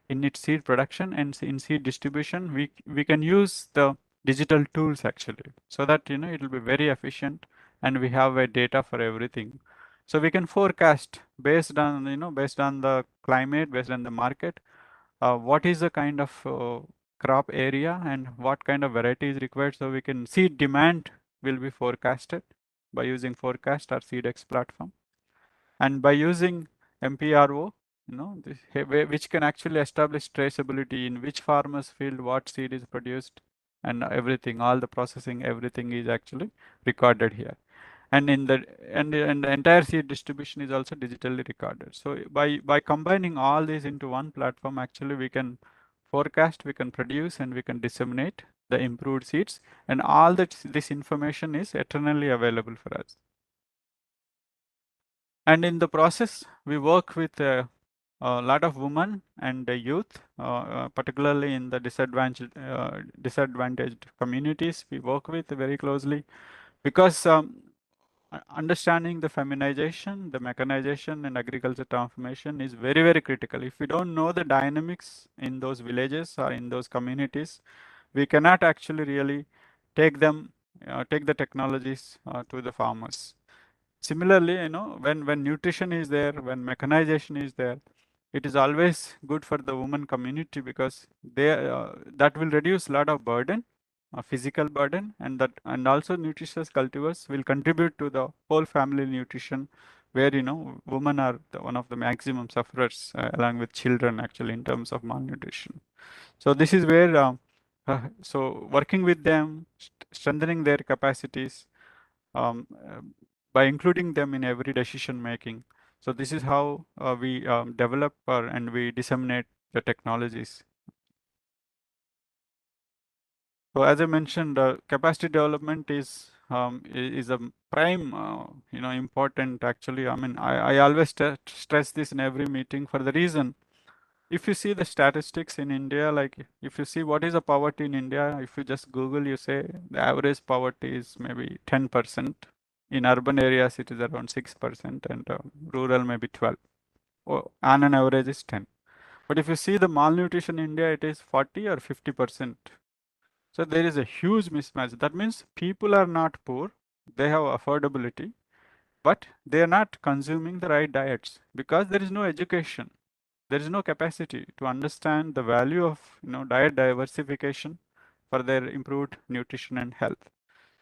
in its seed production and in seed distribution, we can use the digital tools actually, so that it will be very efficient and we have a data for everything. So we can forecast based on based on the climate, based on the market, what is the kind of crop area and what kind of variety is required. So we can see demand will be forecasted by using forecast or seedx platform, and by using MPRO, which can actually establish traceability in which farmer's field what seed is produced, and everything, all the processing, everything is actually recorded here. And in the and the entire seed distribution is also digitally recorded. So by combining all these into one platform, actually we can forecast, we can produce, and we can disseminate the improved seeds, and all that this information is eternally available for us. And in the process, we work with a lot of women and youth, particularly in the disadvantaged communities. We work with very closely because understanding the feminization, the mechanization, and agriculture transformation is very, very critical. If we don't know the dynamics in those villages or in those communities, we cannot actually really take the technologies to the farmers. Similarly, when nutrition is there, when mechanization is there, it is always good for the women community because that will reduce a lot of burden, physical burden, and also nutritious cultivars will contribute to the whole family nutrition, where women are one of the maximum sufferers, along with children actually, in terms of malnutrition. So this is where so working with them, strengthening their capacities, um, uh, by including them in every decision making. So this is how we develop and we disseminate the technologies. So as I mentioned, capacity development is a prime, important actually. I mean, I always stress this in every meeting for the reason, if you see the statistics in India, like if you see what is the poverty in India, if you just Google, you say the average poverty is maybe 10%. In urban areas, it is around 6%, and rural maybe 12. Or on an average is 10. But if you see the malnutrition in India, it is 40 or 50%. So there is a huge mismatch. That means people are not poor, they have affordability, but they are not consuming the right diets because there is no education. There is no capacity to understand the value of diet diversification for their improved nutrition and health.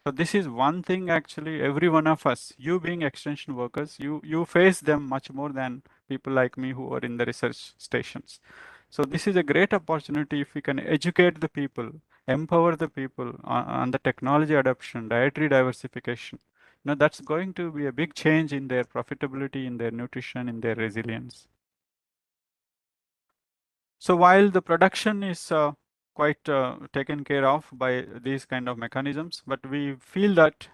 So this is one thing actually every one of us, you being extension workers, you face them much more than people like me who are in the research stations. So this is a great opportunity if we can educate the people, empower the people on the technology adoption, dietary diversification. That's going to be a big change in their profitability, in their nutrition, in their resilience. So while the production is quite taken care of by these kind of mechanisms, but we feel that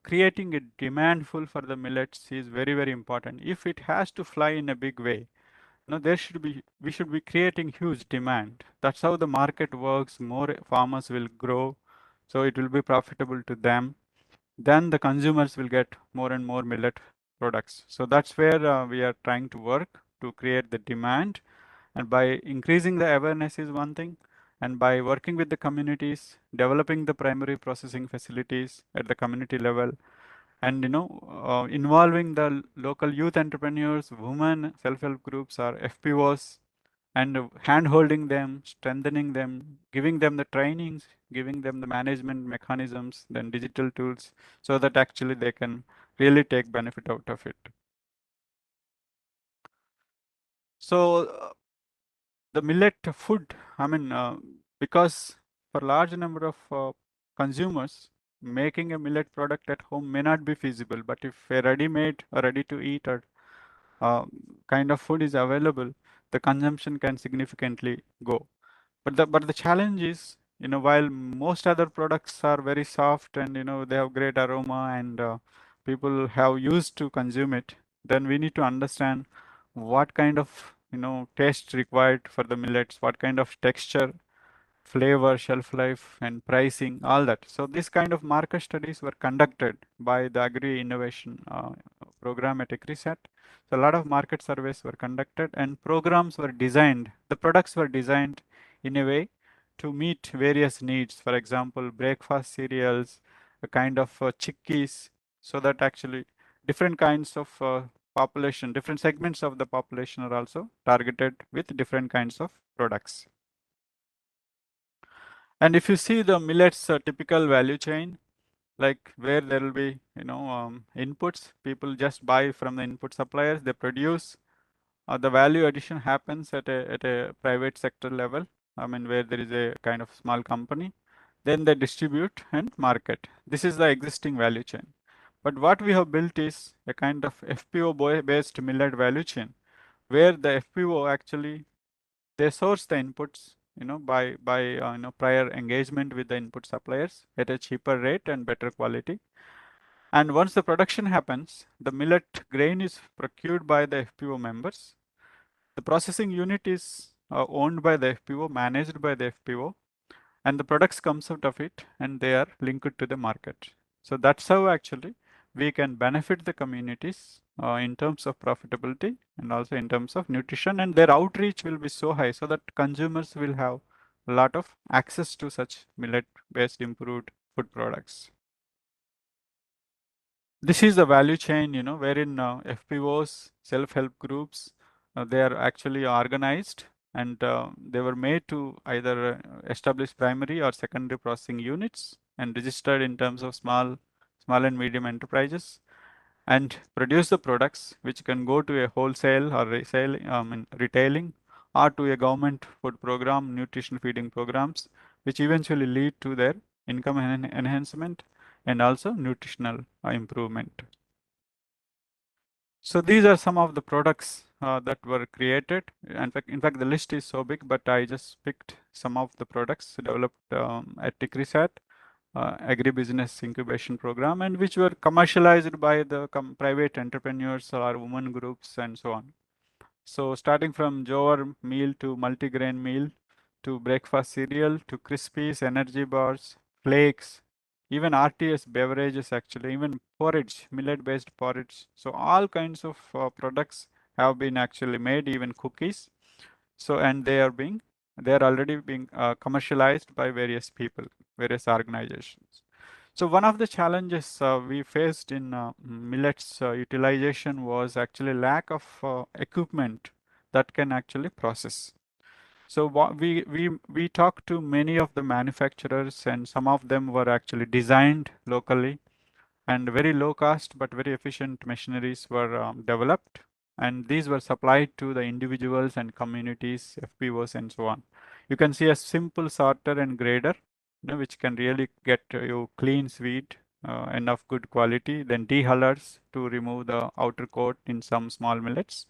creating a demand pull for the millets is very, very important. If it has to fly in a big way, we should be creating huge demand. That's how the market works. More farmers will grow, so it will be profitable to them. Then the consumers will get more and more millet products. So that's where we are trying to work to create the demand. And by increasing the awareness is one thing, and by working with the communities, developing the primary processing facilities at the community level, and involving the local youth entrepreneurs, women self-help groups or FPOs, and hand-holding them, strengthening them, giving them the trainings, giving them the management mechanisms, then digital tools, so that actually they can really take benefit out of it. So the millet food, I mean, because for large number of consumers, making a millet product at home may not be feasible. But if a ready-made or ready-to-eat or kind of food is available, the consumption can significantly go. But the challenge is, while most other products are very soft and they have great aroma and people have used to consume it, then we need to understand what kind of taste required for the millets, what kind of texture, flavor, shelf life, and pricing, all that. So this kind of market studies were conducted by the Agri Innovation program at ICRISAT. So a lot of market surveys were conducted and programs were designed. The products were designed in a way to meet various needs. For example, breakfast cereals, a kind of chickpeas, so that actually different kinds of population, different segments of the population are also targeted with different kinds of products. And if you see the millet's typical value chain, like where there will be, inputs, people just buy from the input suppliers, they produce. The value addition happens at a private sector level. I mean, where there is a kind of small company, then they distribute and market. This is the existing value chain. But what we have built is a kind of FPO based millet value chain, where the FPO actually they source the inputs, by prior engagement with the input suppliers at a cheaper rate and better quality. And once the production happens, the millet grain is procured by the FPO members. The processing unit is owned by the FPO, managed by the FPO, and the products comes out of it and they are linked to the market. So that's how actually we can benefit the communities in terms of profitability and also in terms of nutrition, and their outreach will be so high so that consumers will have a lot of access to such millet based improved food products. This is the value chain, wherein FPOs, self-help groups, they are actually organized, and they were made to either establish primary or secondary processing units and registered in terms of small and medium enterprises, and produce the products which can go to a wholesale or retailing, or to a government food program, nutrition feeding programs, which eventually lead to their income enhancement and also nutritional improvement. So these are some of the products that were created. In fact, the list is so big, but I just picked some of the products developed at TICRISAT, agribusiness incubation program, and which were commercialized by the private entrepreneurs or women groups and so on. So starting from jowar meal to multigrain meal to breakfast cereal to crispies, energy bars, flakes, even RTS beverages, actually, even porridge, millet-based porridge. So all kinds of products have been actually made, even cookies. So, and they are already being commercialized by various people, various organizations. So one of the challenges we faced in millets utilization was actually lack of equipment that can actually process. So what we talked to many of the manufacturers, and some of them were actually designed locally, and very low cost but very efficient machineries were developed, and these were supplied to the individuals and communities, FPOs and so on. You can see a simple sorter and grader, which can really get you clean sweet, enough good quality, then dehullers to remove the outer coat in some small millets,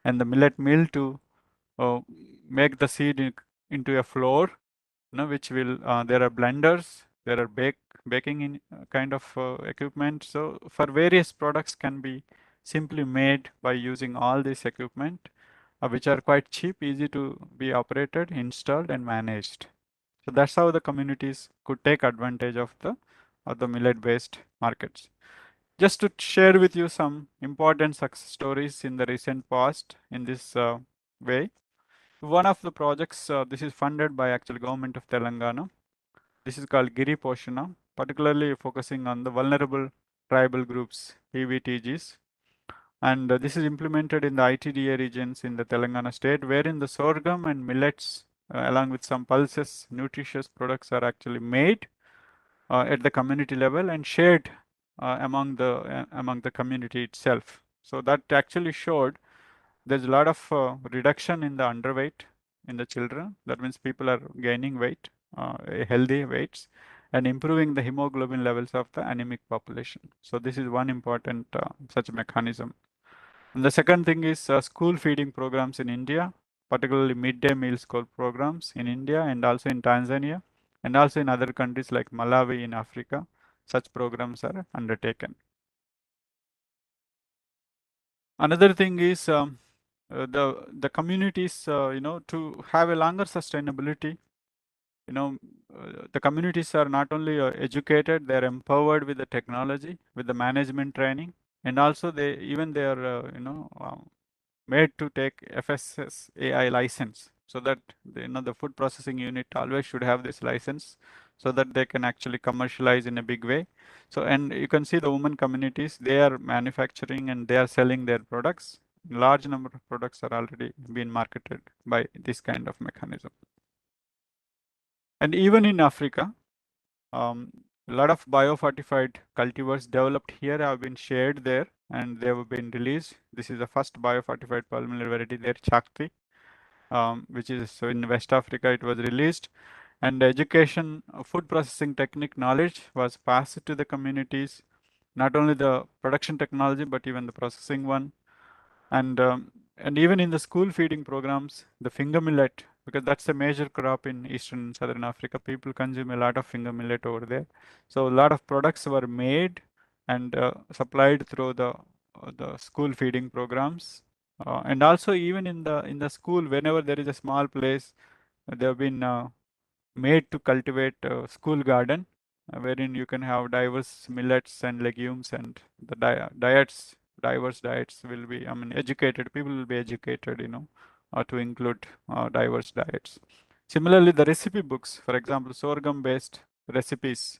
and the millet mill to uh, make the seed into a flour, which will, there are blenders, there are baking in kind of equipment. So for various products can be simply made by using all this equipment, which are quite cheap, easy to be operated, installed and managed. So that's how the communities could take advantage of the millet based markets. Just to share with you some important success stories in the recent past in this way. One of the projects, this is funded by actual government of Telangana. This is called Giri Poshana, particularly focusing on the vulnerable tribal groups, PVTGs. And this is implemented in the ITDA regions in the Telangana state, wherein the sorghum and millets, along with some pulses, nutritious products are actually made at the community level and shared among the community itself. So that actually showed there's a lot of reduction in the underweight in the children. That means people are gaining weight, healthy weights, and improving the hemoglobin levels of the anemic population. So this is one important such mechanism. And the second thing is school feeding programs in India, particularly midday meal school programs in India and also in Tanzania, and also in other countries like Malawi in Africa. Such programs are undertaken. Another thing is the communities, to have a longer sustainability. The communities are not only educated, they are empowered with the technology, with the management training, and also they are made to take FSS AI license. so that the food processing unit always should have this license so that they can actually commercialize in a big way. So, and you can see the women communities, they are manufacturing and they are selling their products. Large number of products are already being marketed by this kind of mechanism. And even in Africa, a lot of biofortified cultivars developed here have been shared there and they have been released. This is the first biofortified pulmonary variety there, Chakti, which is so in West Africa. It was released, and education, food processing technique knowledge was passed to the communities, not only the production technology but even the processing one. And even in the school feeding programs, the finger millet, because that's a major crop in Eastern and Southern Africa, people consume a lot of finger millet over there. So a lot of products were made and supplied through the school feeding programs. And also even in the school, whenever there is a small place, they have been made to cultivate a school garden, wherein you can have diverse millets and legumes, and the diverse diets will be, I mean, educated people will be educated, to include diverse diets. Similarly, the recipe books, for example, sorghum-based recipes,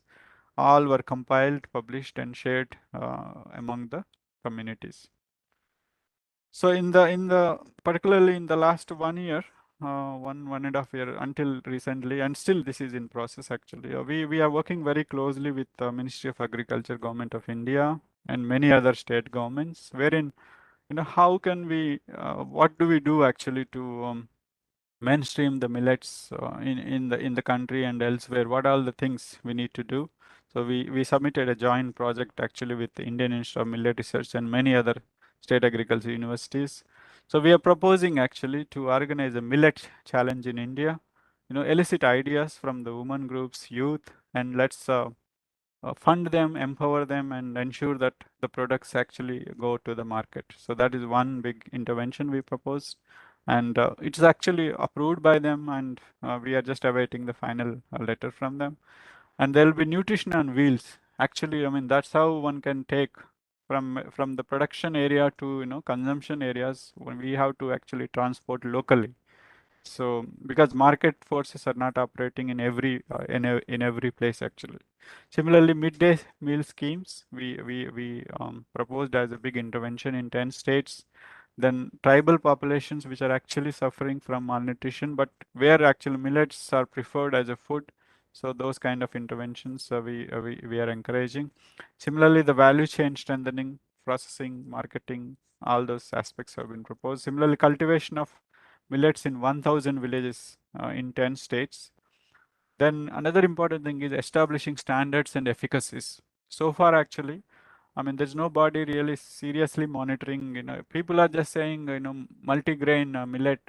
all were compiled, published, and shared among the communities. So in the particularly in the last 1 year, 1.5 year until recently, and still this is in process actually. We are working very closely with the Ministry of Agriculture, Government of India, and many other state governments, wherein how can we, what do we do actually to mainstream the millets in the country and elsewhere? What are all the things we need to do? So we submitted a joint project actually with the Indian Institute of Millet Research and many other state agriculture universities. So we are proposing actually to organize a millet challenge in India, elicit ideas from the women groups, youth, and let's fund them, empower them, and ensure that the products actually go to the market. So that is one big intervention we proposed, and it's actually approved by them, and we are just awaiting the final letter from them. And there will be nutrition on wheels. Actually, I mean, that's how one can take from the production area to consumption areas when we have to actually transport locally. So because market forces are not operating in every place actually. Similarly, midday meal schemes we proposed as a big intervention in 10 states. Then tribal populations which are actually suffering from malnutrition, but where actually millets are preferred as a food. So those kind of interventions we are encouraging. Similarly, the value chain strengthening, processing, marketing, all those aspects have been proposed. Similarly, cultivation of millets in 1,000 villages in 10 states. Then another important thing is establishing standards and efficacies. So far, actually, I mean, there's nobody really seriously monitoring. People are just saying, multigrain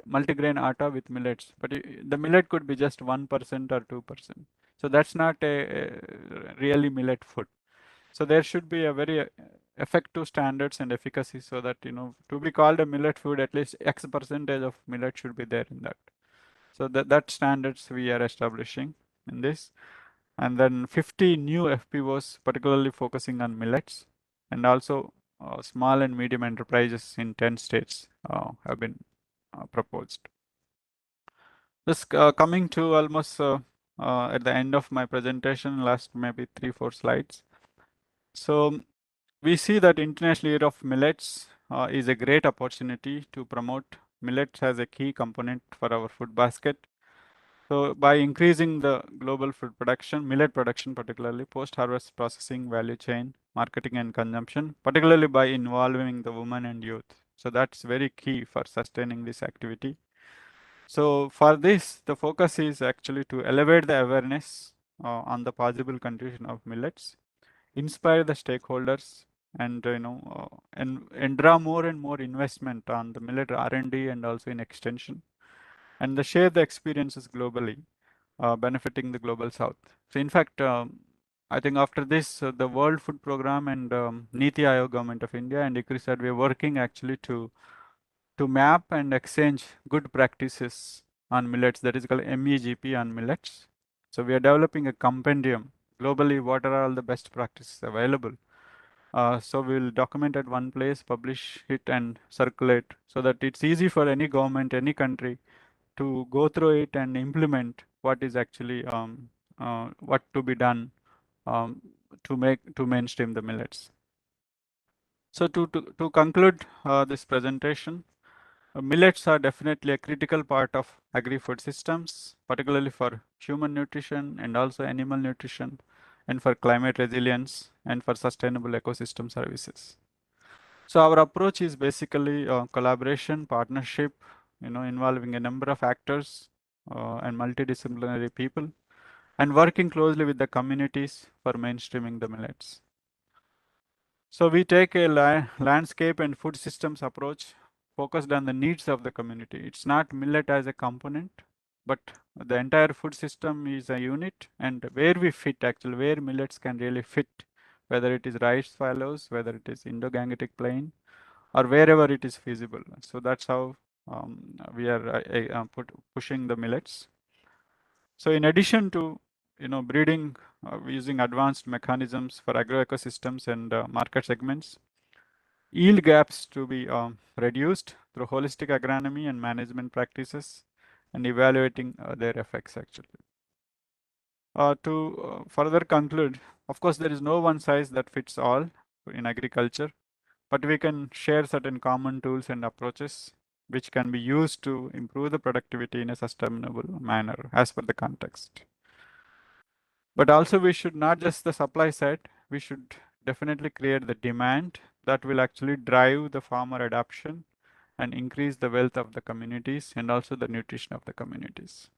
multigrain atta with millets, but the millet could be just 1% or 2%. So that's not a really millet food. So there should be a very effective standards and efficacy so that, to be called a millet food, at least X percentage of millet should be there in that. So that standards we are establishing in this. And then 50 new FPOs, particularly focusing on millets, and also small and medium enterprises in 10 states have been proposed. This coming to almost at the end of my presentation, last maybe 3-4 slides. So we see that International Year of Millets is a great opportunity to promote millets as a key component for our food basket. So by increasing the global food production, millet production particularly, post-harvest processing, value chain, marketing and consumption, particularly by involving the women and youth. So that's very key for sustaining this activity. So for this, the focus is actually to elevate the awareness on the possible contribution of millets, inspire the stakeholders, and and draw more and more investment on the millet R&D and also in extension, and share the experiences globally, benefiting the global south. So in fact, I think after this, the World Food Program and Niti Aayog, Government of India, and EEIhyd, we are working actually to map and exchange good practices on millets. That is called MEGP on millets. So we are developing a compendium globally. What are all the best practices available? So we'll document at one place, publish it, and circulate so that it's easy for any government, any country to go through it and implement what is actually what to be done to mainstream the millets. So to conclude this presentation, millets are definitely a critical part of agri-food systems, particularly for human nutrition and also animal nutrition, and for climate resilience and for sustainable ecosystem services. So our approach is basically collaboration, partnership, involving a number of actors and multidisciplinary people, and working closely with the communities for mainstreaming the millets. So we take a landscape and food systems approach focused on the needs of the community. It's not millet as a component, but the entire food system is a unit, and where we fit actually, where millets can really fit, whether it is rice fallows, whether it is Indo-Gangetic plain, or wherever it is feasible. So that's how we are pushing the millets. So in addition to breeding using advanced mechanisms for agroecosystems and market segments, yield gaps to be reduced through holistic agronomy and management practices, and evaluating their effects actually. To further conclude, of course, there is no one size that fits all in agriculture, but we can share certain common tools and approaches which can be used to improve the productivity in a sustainable manner as per the context. But also we should not just the supply side, we should definitely create the demand that will actually drive the farmer adoption and increase the wealth of the communities and also the nutrition of the communities.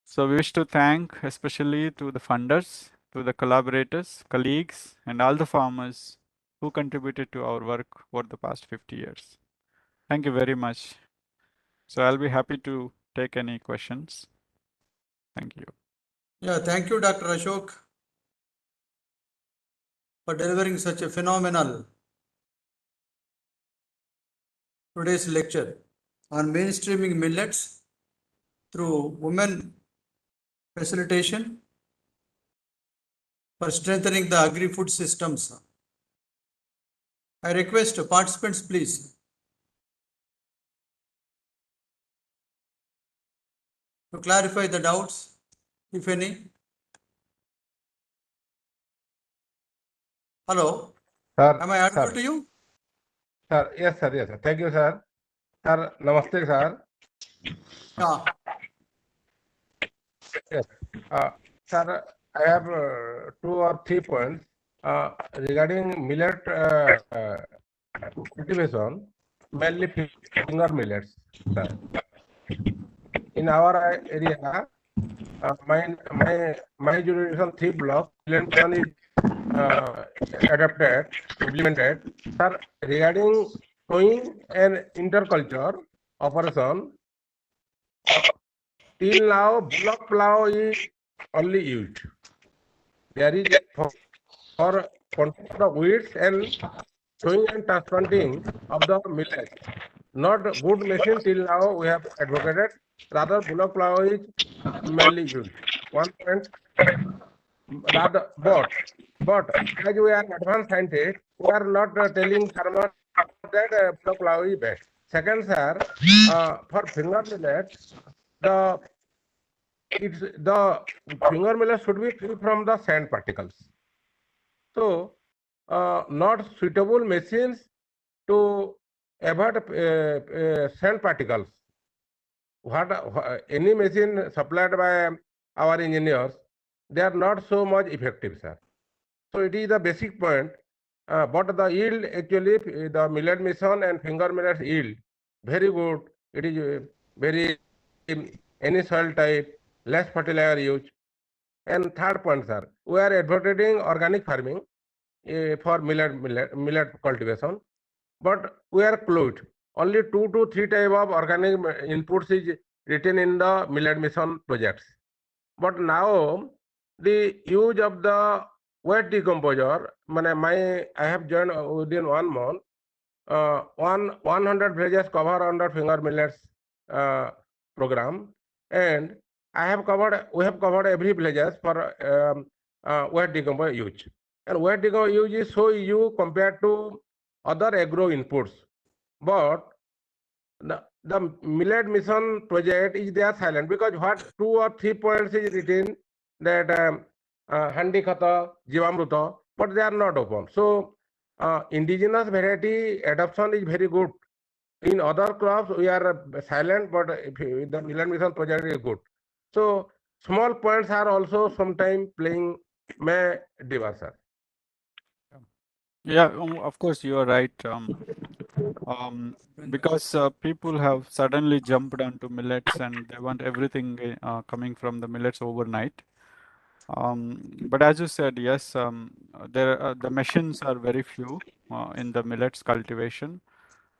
So we wish to thank especially to the funders, to the collaborators, colleagues, and all the farmers who contributed to our work over the past 50 years. Thank you very much. So I'll be happy to take any questions. Thank you. Yeah, thank you, Dr. Ashok, for delivering such a phenomenal today's lecture on mainstreaming millets through women facilitation for strengthening the agri-food systems. I request participants, please, to clarify the doubts, if any. Hello, Sir, am I audible sir. to you? Sir, yes, sir, yes, sir. Thank you, sir. Sir, namaste, sir. Yeah. Yes. Sir, I have 2 or 3 points regarding millet cultivation, mainly finger millets, sir. In our area, my jurisdiction 3 block, millet mission is adapted, implemented. Sir, regarding sowing and interculture operation, till now, block plow is only used. There is for control of weeds and sowing and transplanting of the millet. Not good machine till now we have advocated. Rather, block plow is mainly used. 1 point. Rather, but as we are advanced scientists, we are not telling farmers that block plow is best. Second, sir, for finger millet, the finger millet should be free from the sand particles. So, not suitable machines to avoid sand particles. Any machine supplied by our engineers, they are not so much effective, sir. So it is the basic point. But the yield actually, the millet mission and finger millet yield, very good. It is very any soil type, less fertilizer use. And third point, sir, we are advocating organic farming for millet cultivation, but we are closed. Only 2 to 3 type of organic inputs is written in the millet mission projects. But now the use of the wet decomposer, I have joined within 1 month. 100 villages cover under finger millets program, and we have covered every villages for wet decomposer use. And wet decomposer use is so easy compared to other agro inputs. But the millet mission project is there silent, because what 2 or 3 points is written that handi khata, jivamruta, but they are not open. So indigenous variety adoption is very good. In other crops we are silent, but if the millet mission project is good. So small points are also sometimes playing may differ, sir. Yeah, of course you are right. Because people have suddenly jumped onto millets and they want everything coming from the millets overnight. But as you said, yes, the machines are very few in the millets cultivation.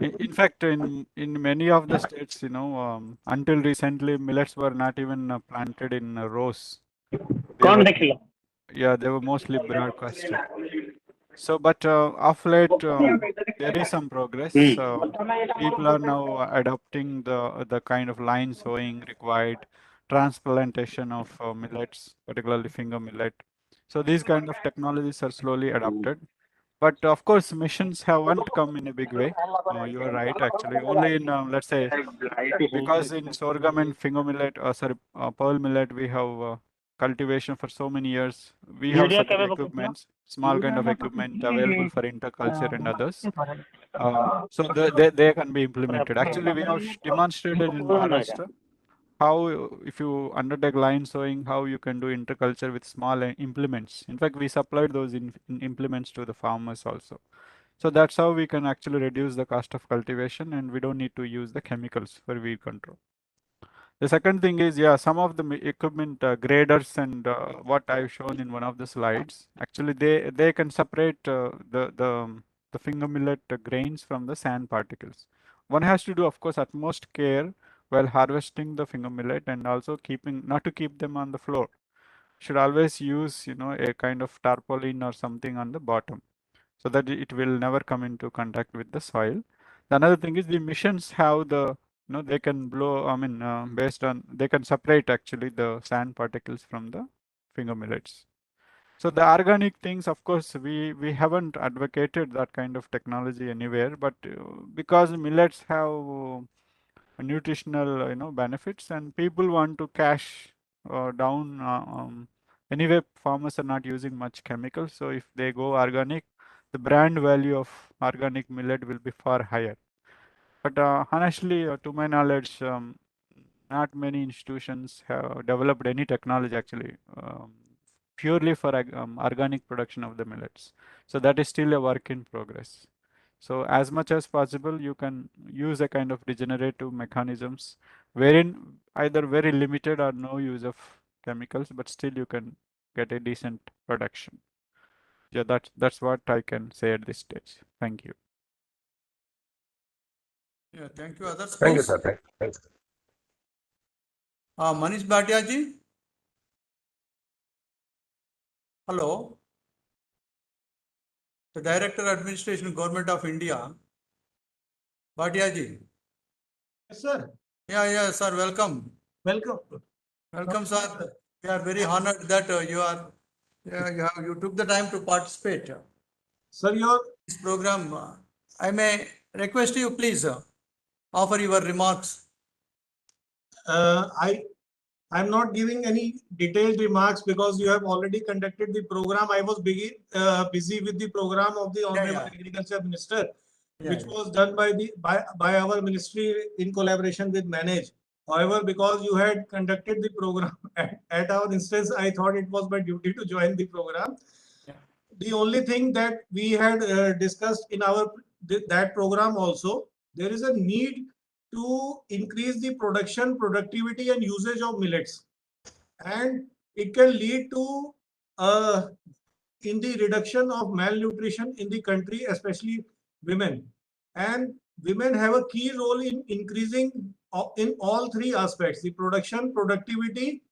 In fact, in many of the states, until recently, millets were not even planted in rows. They कौन were, देखेगा yeah, they were mostly broadcasted. So, but of late, there is some progress. People are now adopting the kind of line sowing required, transplantation of millets, particularly finger millet. So these kind of technologies are slowly adopted. But of course, missions haven't come in a big way. You are right, actually. Only in, let's say, because in sorghum and finger millet, pearl millet, we have cultivation for so many years. We have urea certain क्या equipments, small kind of equipment available for interculture and others. So they can be implemented. Actually, we have demonstrated in Maharashtra how, if you undertake line sowing, how you can do interculture with small implements. In fact, we supplied those in implements to the farmers also. So that's how we can actually reduce the cost of cultivation, and we don't need to use the chemicals for weed control. The second thing is, yeah, some of the equipment graders and what I've shown in one of the slides, actually they can separate the finger millet grains from the sand particles. One has to do, of course, utmost care while harvesting the finger millet, and also not to keep them on the floor. Should always use, a kind of tarpaulin or something on the bottom, so that it will never come into contact with the soil. The another thing is the missions have they can blow, based on, they can separate actually the sand particles from the finger millets. So the organic things, of course, we haven't advocated that kind of technology anywhere, but because millets have nutritional, benefits, and people want to cash down. Anyway, farmers are not using much chemicals, so if they go organic, the brand value of organic millet will be far higher. But honestly, to my knowledge, not many institutions have developed any technology actually purely for organic production of the millets. So that is still a work in progress. So as much as possible, you can use a kind of regenerative mechanisms wherein either very limited or no use of chemicals, but still you can get a decent production. Yeah, that's what I can say at this stage. Thank you. Yeah, thank you. Others, Thank you, please. sir. Thank you. Manish Bhatia ji. Hello. The Director Administration, Government of India. Bhatia ji. Yes, sir. Yeah, sir. Welcome. Welcome. Welcome, sir. We are very honored that you took the time to participate in Sir, this program. I may request you, please, offer your remarks. I'm not giving any detailed remarks because you have already conducted the program. I was busy with the program of the Honorable Agriculture Minister, which was done by our ministry in collaboration with Manage. However, because you had conducted the program at our instance, I thought it was my duty to join the program. The only thing that we had discussed in that program also, there is a need to increase the production, productivity and usage of millets, and it can lead to in the reduction of malnutrition in the country, especially women. And women have a key role in increasing in all three aspects: the production, productivity,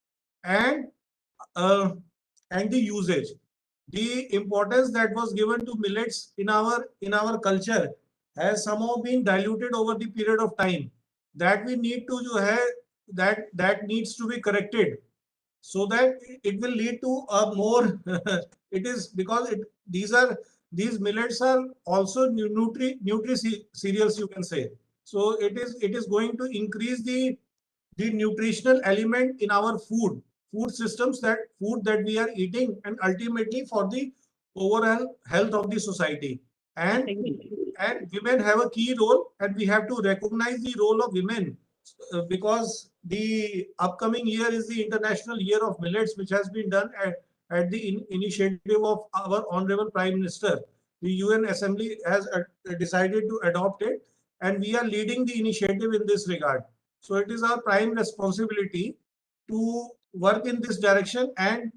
and the usage. The importance that was given to millets in our culture has somehow been diluted over the period of time. That we need to have that needs to be corrected, so that it will lead to a more it is because these millets are also nutri cereals, you can say. So it is going to increase the nutritional element in our food systems, that food that we are eating, and ultimately for the overall health of the society. And women have a key role, and we have to recognize the role of women because the upcoming year is the International Year of Millets, which has been done at the initiative of our Honorable Prime Minister. The UN Assembly has decided to adopt it, and we are leading the initiative in this regard. So it is our prime responsibility to work in this direction and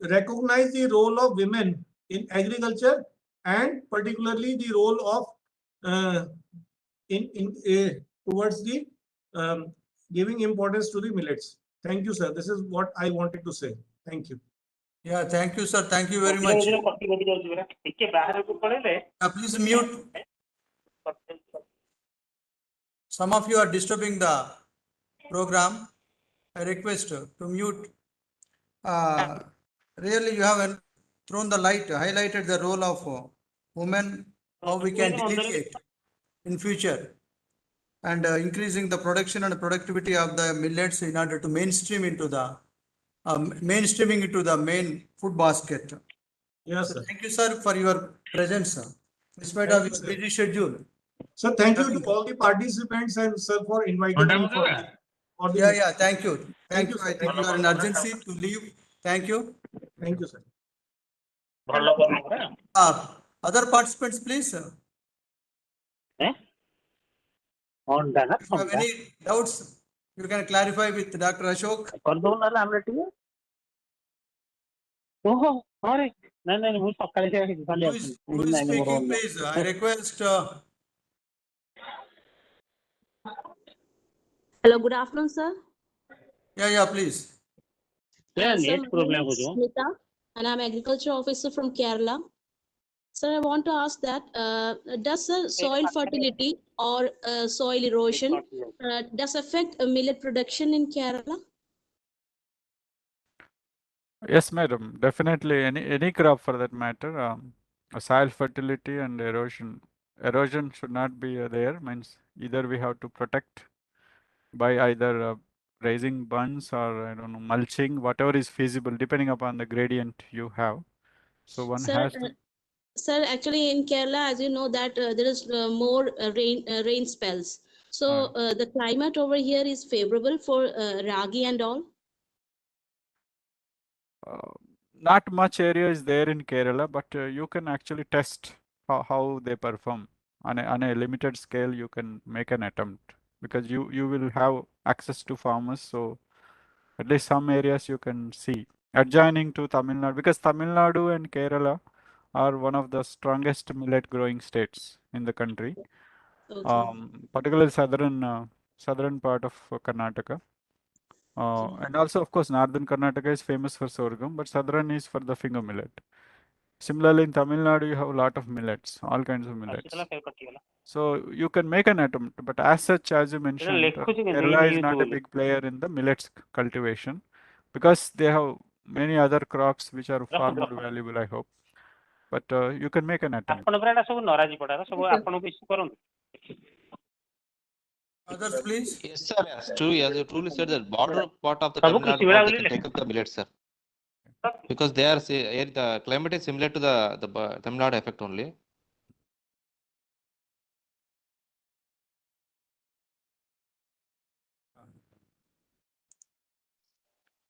recognize the role of women in agriculture, and particularly the role of towards the giving importance to the millets. Thank you, sir. This is what I wanted to say. Thank you. Yeah, thank you, sir. Thank you very much. Please mute. Some of you are disturbing the program. I request to mute. Really, you have thrown the light, highlighted the role of women, how we can delineate in future, and increasing the production and productivity of the millets in order to mainstreaming into the main food basket. Yes, So sir. thank you, sir, for your presence, sir, in spite of your busy schedule. So thank you to all the participants, and sir for inviting me for the Yeah, thank you. Thank you. sir. I think you are in urgency to leave. Thank you. Thank you, sir. Other participants, please. If you have any doubts, you can clarify with Dr. Ashok. Who is speaking, please? I request. Hello, good afternoon, sir. Yeah, please. Sir, my name is Smita, and I'm agriculture officer from Kerala. Sir, I want to ask that does soil fertility or soil erosion does affect millet production in Kerala? Yes, madam. Definitely, any crop for that matter. Soil fertility and erosion. Erosion should not be there. Means either we have to protect by either raising bunds or I don't know, mulching, whatever is feasible, depending upon the gradient you have. So one Sir, has to. Sir, actually in Kerala, as you know, that there is more rain spells. So the climate over here is favorable for ragi and all. Not much area is there in Kerala, but you can actually test how they perform on a limited scale. You can make an attempt because you will have access to farmers. So at least some areas you can see adjoining to Tamil Nadu, because Tamil Nadu and Kerala are one of the strongest millet growing states in the country. Okay. Particularly southern part of Karnataka. And also, of course, northern Karnataka is famous for sorghum, but southern is for the finger millet. Similarly, in Tamil Nadu, you have a lot of millets, all kinds of millets. So you can make an attempt, but as such, as you mentioned, Kerala is not a big player in the millets cultivation because they have many other crops which are far more valuable, I hope. But you can make an attempt. Others, please. Yes, sir. Yes, true. As you truly said, that border part of the Tamil Nadu part, they can take up the millets, sir. Because they are the climate is similar to the Tamil Nadu effect only.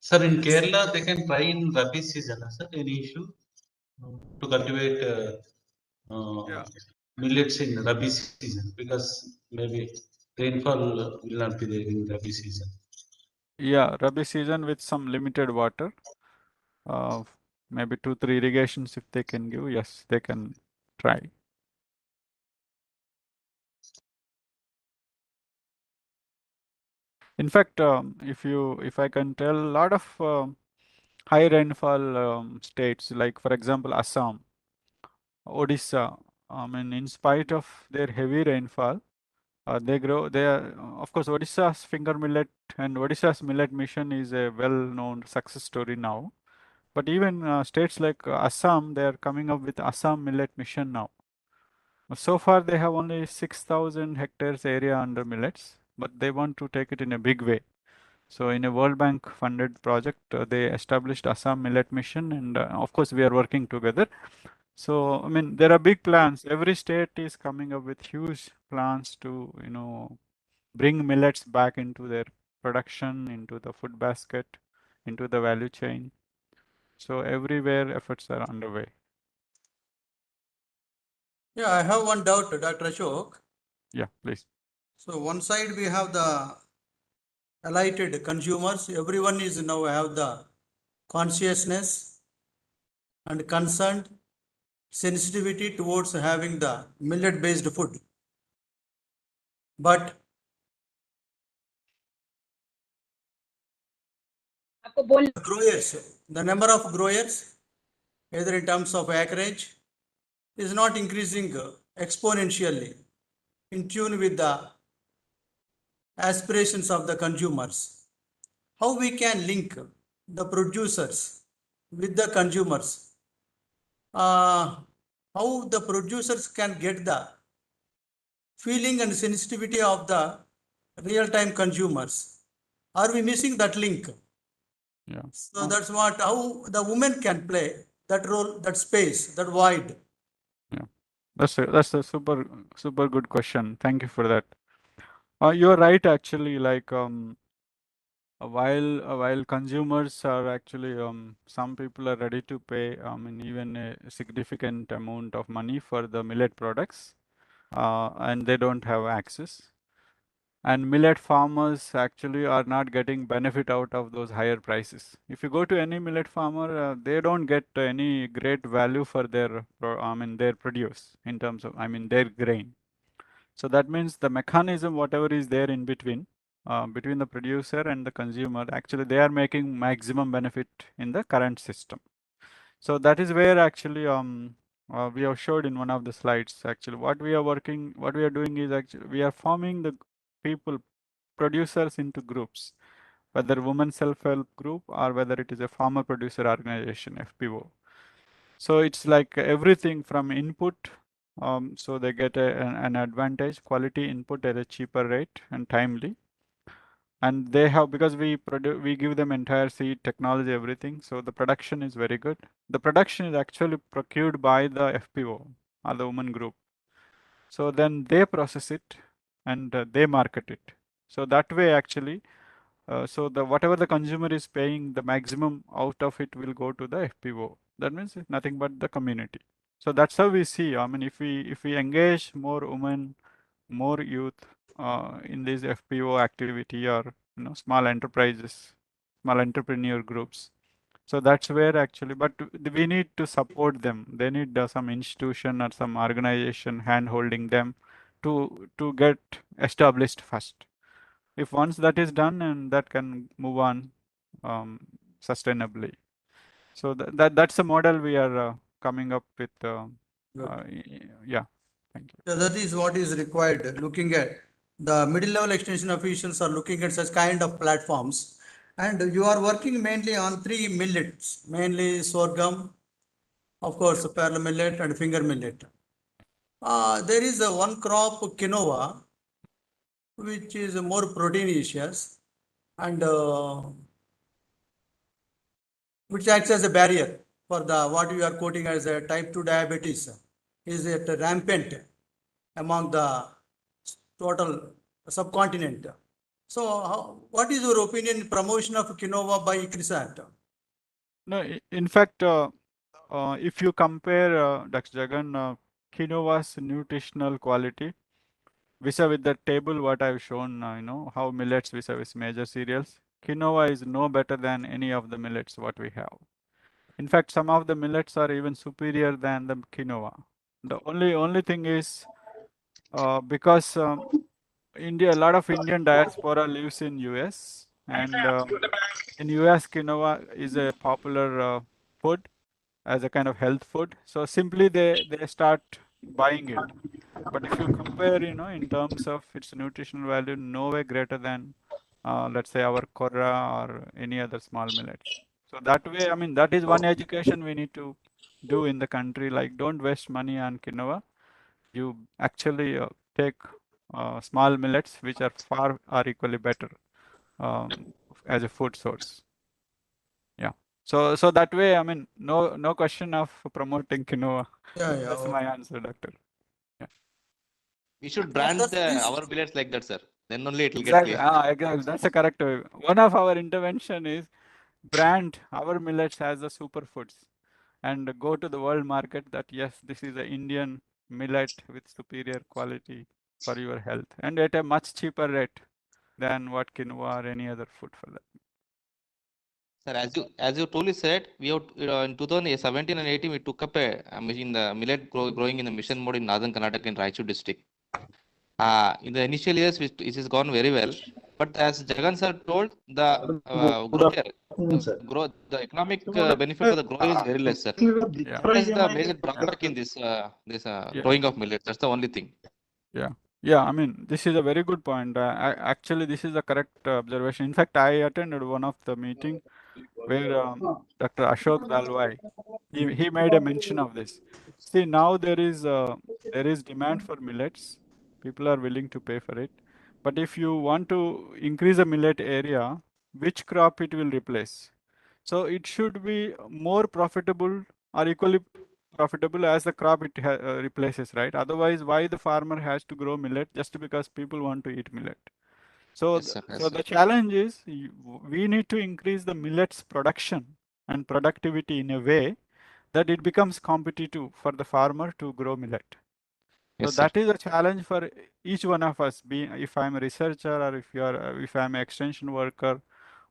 Sir, in Kerala, they can try in Rabi season, sir. Any issue to cultivate millets in Rabi season, because maybe rainfall will not be there in Rabi season. Yeah, Rabi season with some limited water, maybe 2-3 irrigations if they can give, yes, they can try. In fact, if I can tell, a lot of high rainfall states, like for example Assam, Odisha, I mean, in spite of their heavy rainfall, they grow. They are, of course, Odisha's finger millet and Odisha's millet mission is a well-known success story now. But even states like Assam, they are coming up with Assam millet mission now. So far, they have only 6,000 hectares area under millets, but they want to take it in a big way. So in a World Bank funded project, they established Assam Millet Mission, and of course we are working together. So I mean, there are big plans. Every state is coming up with huge plans to, you know, bring millets back into their production, into the food basket, into the value chain. So everywhere efforts are underway. Yeah, I have one doubt, Dr. Ashok. Yeah, please. So one side we have the alighted consumers. Everyone is now have the consciousness and concerned sensitivity towards having the millet based food. But growers, the number of growers, either in terms of acreage, is not increasing exponentially in tune with the aspirations of the consumers. How we can link the producers with the consumers? How the producers can get the feeling and sensitivity of the real-time consumers? Are we missing that link? Yeah. So that's what, how the women can play that role, that space, that void. Yeah, that's a super good question. Thank you for that. You're right, actually. Like while consumers are actually some people are ready to pay and even a significant amount of money for the millet products, and they don't have access. And millet farmers actually are not getting benefit out of those higher prices. If you go to any millet farmer, they don't get any great value for their their produce in terms of their grain. So that means the mechanism, whatever is there in between, between the producer and the consumer, actually they are making maximum benefit in the current system. So that is where actually we have showed in one of the slides. Actually, what we are doing is actually we are forming the people, producers into groups, whether women self-help group or whether it is a farmer producer organization, FPO. So it's like everything from input. So they get an advantage, quality input at a cheaper rate and timely. And they have, because we give them entire seed technology, everything. So the production is very good. The production is actually procured by the FPO or the women group. So then they process it and they market it. So that way actually, so the whatever the consumer is paying, the maximum out of it will go to the FPO. That means it's nothing but the community. So that's how we see. I mean, if we engage more women, more youth in this FPO activity, or small enterprises, small entrepreneur groups. So that's where actually, but we need to support them. They need some institution or some organization hand holding them to get established first. If once that is done, and that can move on sustainably. So that's a model we are coming up with. Yeah, thank you. So that is what is required. Looking at the middle level extension officials are looking at such kind of platforms, and you are working mainly on 3 millets, mainly sorghum, of course, pearl millet and finger millet. There is a one crop quinoa, which is more proteinaceous and which acts as a barrier for the what you are quoting as a type 2 diabetes, is it rampant among the total subcontinent. So what is your opinion in promotion of quinoa by CRISAT? No, in fact, if you compare, Dr. Jagan, quinoa's nutritional quality vis-a-vis the table what I've shown, how millets vis-a-vis major cereals, quinoa is no better than any of the millets what we have. In fact, some of the millets are even superior than the quinoa. The only thing is because a lot of Indian diaspora lives in US, and in US quinoa is a popular food as a kind of health food. So simply they start buying it. But if you compare, in terms of its nutritional value, nowhere greater than, let's say, our korra or any other small millets. So that way, that is one education we need to do in the country. Like, don't waste money on quinoa. you actually take small millets which are equally better as a food source. Yeah. So that way, I mean, no question of promoting quinoa. Yeah, That's my answer, doctor. We should brand That's this. our millets like that, sir. Then only it will get Exactly. clear. Exactly. That's a correct way. One of our intervention is brand our millets as the superfoods and go to the world market that yes, this is an Indian millet with superior quality for your health and at a much cheaper rate than what quinoa or any other food for that. Sir, as you truly said, we have in 2017 and 18 we took up in the millet growing in the mission mode in northern Karnataka in Raichur district. In the initial years, it has gone very well. But as Jagan sir told, the the economic benefit of the grow is very less, sir. Yeah. What is the major drawback in this growing of millets? That's the only thing. Yeah, I mean, this is a very good point. Actually, this is a correct observation. In fact, I attended one of the meeting where Dr. Ashok Dalwai, he made a mention of this. See, now there is demand for millets. People are willing to pay for it. But if you want to increase the millet area, which crop it will replace? So it should be more profitable or equally profitable as the crop it replaces, right? Otherwise, why the farmer has to grow millet just because people want to eat millet? So, Yes, sir. Yes, so sir. the challenge is we need to increase the millets production and productivity in a way that it becomes competitive for the farmer to grow millet. So Yes, sir. that is a challenge for each one of us. If I'm a researcher or if I'm an extension worker,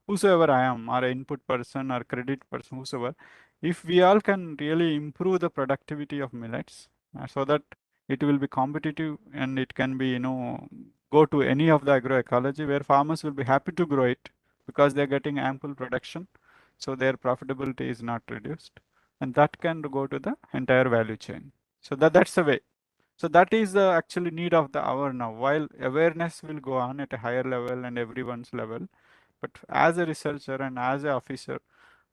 whosoever I am, or an input person or credit person, whosoever, if we all can really improve the productivity of millets so that it will be competitive and it can be, go to any of the agroecology where farmers will be happy to grow it because they're getting ample production. So their profitability is not reduced and that can go to the entire value chain. So that's the way. So that is the actually need of the hour now. While awareness will go on at a higher level and everyone's level, but as a researcher and as an officer,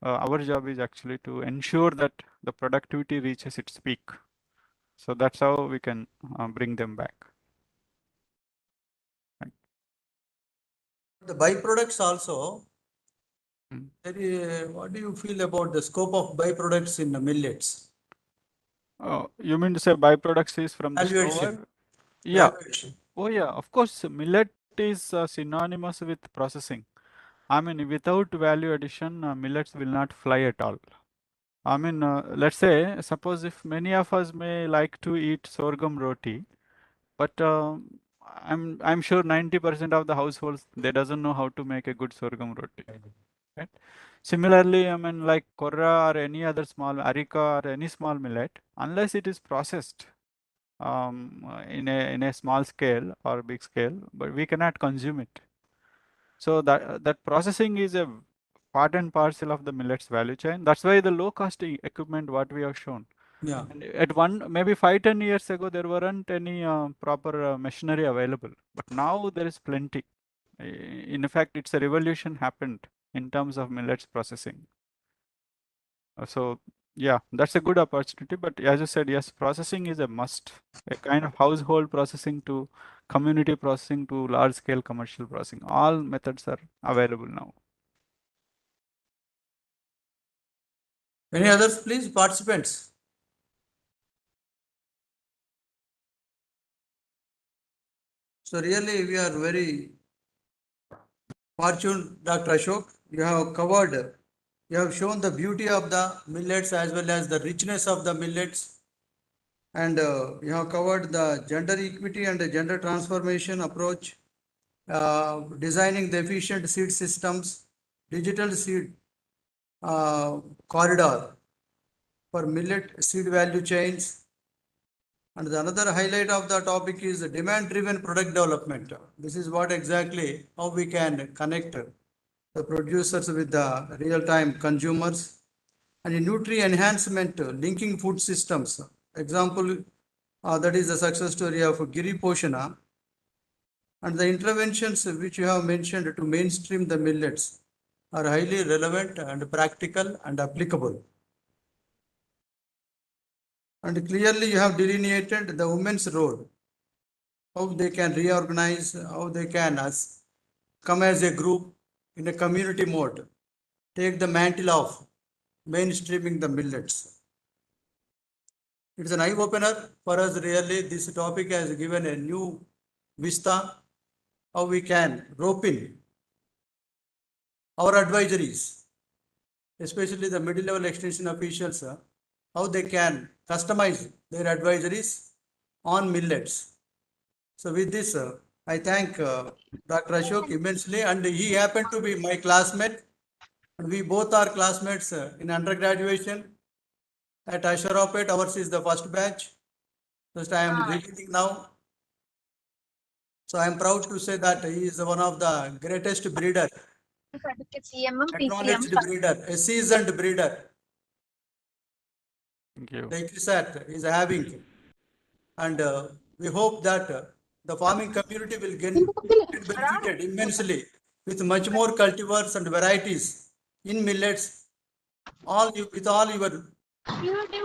our job is actually to ensure that the productivity reaches its peak. So that's how we can bring them back. Right. The byproducts also. Hmm. What do you feel about the scope of byproducts in the millets? You mean to say byproducts is from the Valuation. store? Yeah. Valuation. Oh yeah, of course, millet is synonymous with processing. I mean, without value addition, millets will not fly at all. I mean, let's say, suppose if many of us may like to eat sorghum roti, but I'm sure 90% of the households they doesn't know how to make a good sorghum roti. Right? Similarly, I mean, like korra or any other small areca or any small millet, unless it is processed in a small scale or big scale, but we cannot consume it. So that processing is a part and parcel of the millets value chain. That's why the low cost equipment what we have shown. Yeah. And at maybe 5-10 years ago there weren't any proper machinery available, but now there is plenty. In fact, it's a revolution happened in terms of millets processing. So yeah, that's a good opportunity. But as you said, yes, processing is a must. A kind of household processing to community processing to large scale commercial processing. All methods are available now. Any others, please, participants? So really, we are very fortunate, Dr. Ashok. You have shown the beauty of the millets as well as the richness of the millets. And you have covered the gender equity and the gender transformation approach, designing the efficient seed systems, digital seed corridor for millet seed value chains. And the another highlight of the topic is demand-driven product development. This is what exactly how we can connect the producers with the real-time consumers and in nutrient enhancement, linking food systems. Example, that is the success story of Giri Poshana and the interventions which you have mentioned to mainstream the millets are highly relevant and practical and applicable. And clearly you have delineated the women's role, how they can reorganize, how they can come as a group in a community mode, take the mantle of mainstreaming the millets. It's an eye opener for us. Really, this topic has given a new vista how we can rope in our advisories, especially the middle level extension officials, how they can customize their advisories on millets. So with this, I thank Dr. Ashok immensely, and he happened to be my classmate, and we both are classmates in undergraduation at Asharopet. Ours is the first batch. Just I am revealing now. So I am proud to say that he is one of the greatest breeder, acknowledged breeder, a seasoned breeder. Thank you. The ICRISAT is having, and we hope that the farming community will get benefited immensely with much more cultivars and varieties in millets, with all your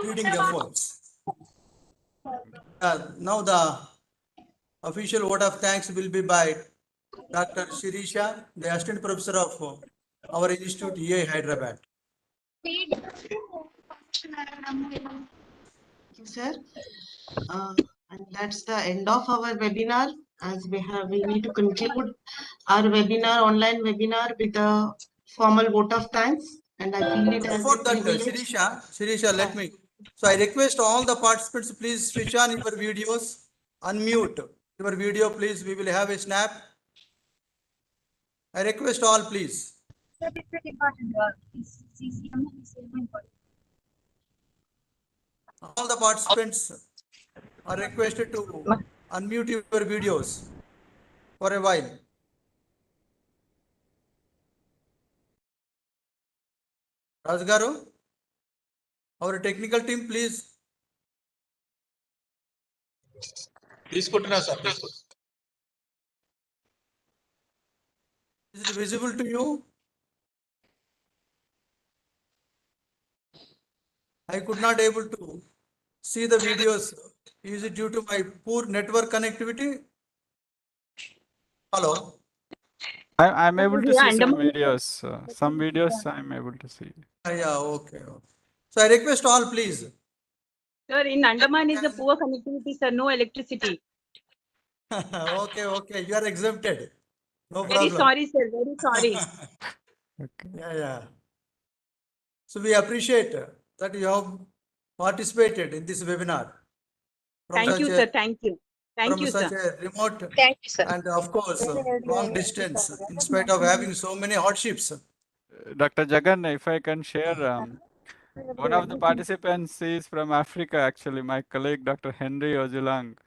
breeding efforts. Now the official vote of thanks will be by Dr. Shirisha, the assistant professor of our institute, EEI Hyderabad. Thank you, sir. And that's the end of our webinar. As we need to conclude our webinar, online webinar, with a formal vote of thanks. And I feel it as Before a that, privilege. Shirisha, let me. So I request all the participants, please switch on your videos, unmute your video, please. We will have a snap. I request all, please. All the participants are requested to unmute your videos for a while. Rajgaru, our technical team, please. Please put sir. Please put. Is it visible to you? I could not able to see the videos. Is it due to my poor network connectivity? Hello. I'm able to see some videos. Some videos I'm able to see. Yeah, okay. So I request all, please. Sir, in Andaman is a poor connectivity, sir. No electricity. Okay. You are exempted. No problem. Very sorry, sir. Very sorry. Okay. Yeah. So we appreciate that you have participated in this webinar. Thank you, sir. Thank you. Thank you, From sir. such a remote Thank you, sir. and of course long distance, in spite of having so many hardships. Dr. Jagan, if I can share, one of the participants is from Africa, actually, my colleague, Dr. Henry Ojulang.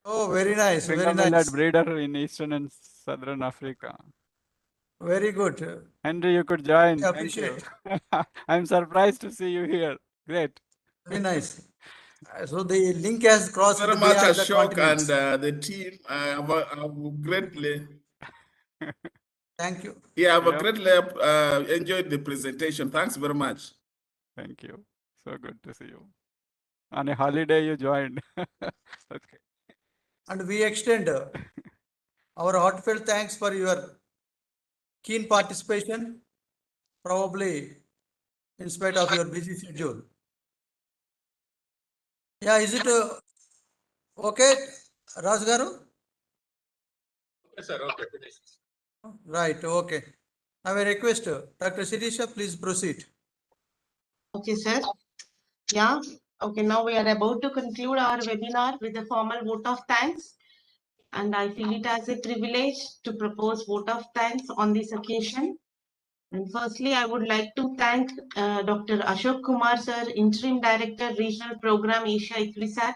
Oh, very nice. Very Finger millet nice. breeder in Eastern and Southern Africa. Very good. Henry, you could join. I Thank you. appreciate. I'm surprised to see you here. Great. Very nice. So the link has crossed Very the much beyond the Ashok continents. and the team. I have greatly, Thank you. yeah, I've Yep. greatly enjoyed the presentation. Thanks very much. Thank you. So good to see you. On a holiday, you joined. Okay. And we extend our heartfelt thanks for your keen participation, probably in spite of your busy schedule. Yeah, is it okay, Rajgaru? Yes, sir. Okay. Right, okay. I will request Dr. Sirisha, please proceed. Okay, sir. Yeah. Okay, now we are about to conclude our webinar with a formal vote of thanks. And I feel it as a privilege to propose vote of thanks on this occasion. And firstly, I would like to thank Dr. Ashok Kumar, sir, Interim Director, Regional Program Asia ICRISAT,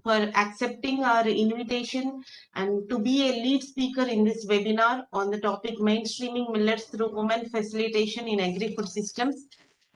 for accepting our invitation and to be a lead speaker in this webinar on the topic mainstreaming millets through women facilitation in agri-food systems.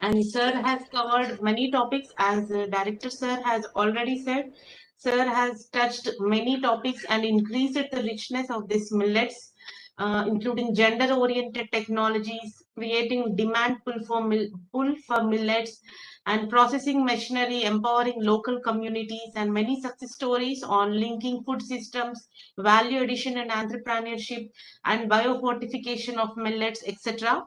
And sir has covered many topics, as director sir has already said. Sir has touched many topics and increased the richness of this millets including gender-oriented technologies, creating demand pull for millets, and processing machinery, empowering local communities, and many success stories on linking food systems, value addition and entrepreneurship, and biofortification of millets, etc.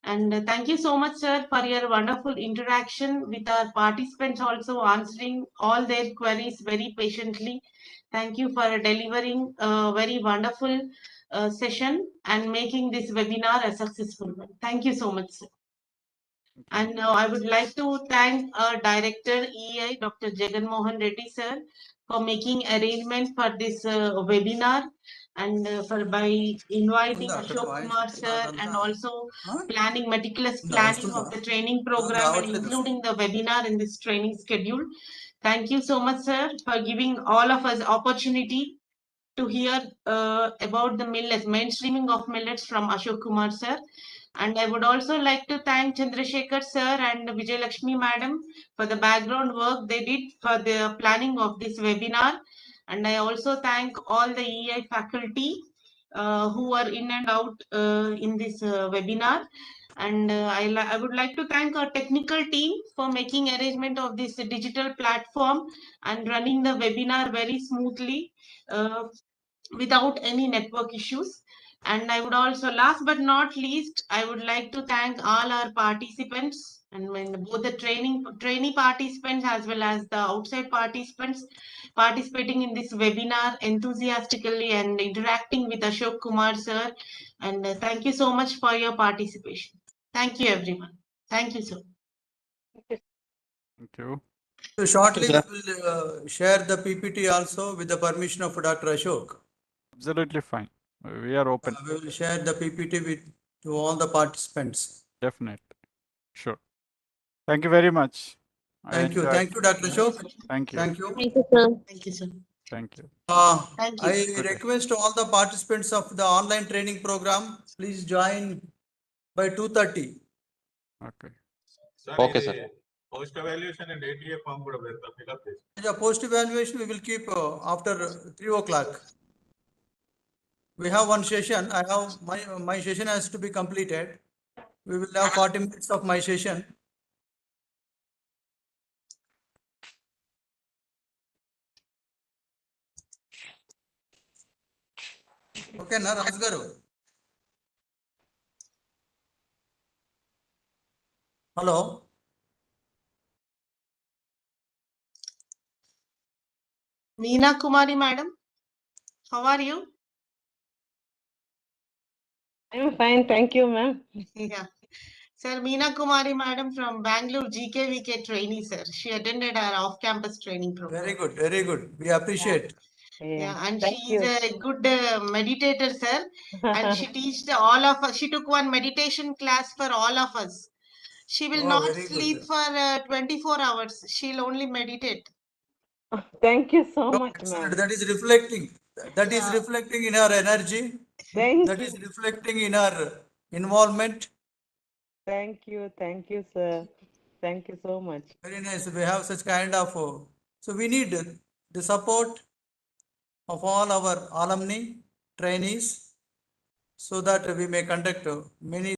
And thank you so much, sir, for your wonderful interaction with our participants, also answering all their queries very patiently. Thank you for delivering a very wonderful session and making this webinar a successful one. Thank you so much, sir. And now I would like to thank our Director EEI, Dr. Jagan Mohan Reddy, sir, for making arrangements for this webinar and by inviting Ashok Kumar, sir, and also planning meticulous planning of the training program and including the webinar in this training schedule. Thank you so much, sir, for giving all of us opportunity to hear about the millets, mainstreaming of millets from Ashok Kumar, sir. And I would also like to thank Chandrasekhar sir and Vijay Lakshmi madam for the background work they did for the planning of this webinar. And I also thank all the EEI faculty who are in and out in this webinar. And I would like to thank our technical team for making arrangement of this digital platform and running the webinar very smoothly without any network issues. And I would also, last but not least, I would like to thank all our participants and both the trainee participants as well as the outside participants participating in this webinar enthusiastically and interacting with Ashok Kumar sir. And thank you so much for your participation. Thank you, everyone. Thank you, sir. Thank you. So shortly we will share the PPT also with the permission of Dr. Ashok. Absolutely fine. We are open. We will share the PPT with to all the participants. Definitely. Sure. Thank you very much. Thank you. Thank you, Dr. Ashok. Thank you. Thank you. Thank you, sir. Thank you, sir. Thank you. Thank you. I request all the participants of the online training program, please join by 2:30. Okay. Okay, sir. Post evaluation and ATA form కూడా పెడతా fill up చేసి. Yeah, post evaluation we will keep after 3 o'clock. We have one session. I have my session has to be completed. We will have 40 minutes of my session. Okay, na Raj garu. Hello. Meena Kumari madam, how are you? I'm fine, thank you, ma'am. Yeah. Sir, Meena Kumari madam from Bangalore GKVK trainee, sir. She attended our off-campus training program. Very good, very good. We appreciate. Yeah, and Thank she is you. a good meditator, sir. And she teached all of us. She took one meditation class for all of us. She will Oh, not very sleep good. for 24 hours. She'll only meditate. Thank you so Oh, much, excellent. ma'am. That is reflecting. That is Yeah. reflecting in our energy. Thank That you. is reflecting in our involvement. Thank you, sir. Thank you so much. Very nice. We have such kind of. So we need the support of all our alumni, trainees, so that we may conduct many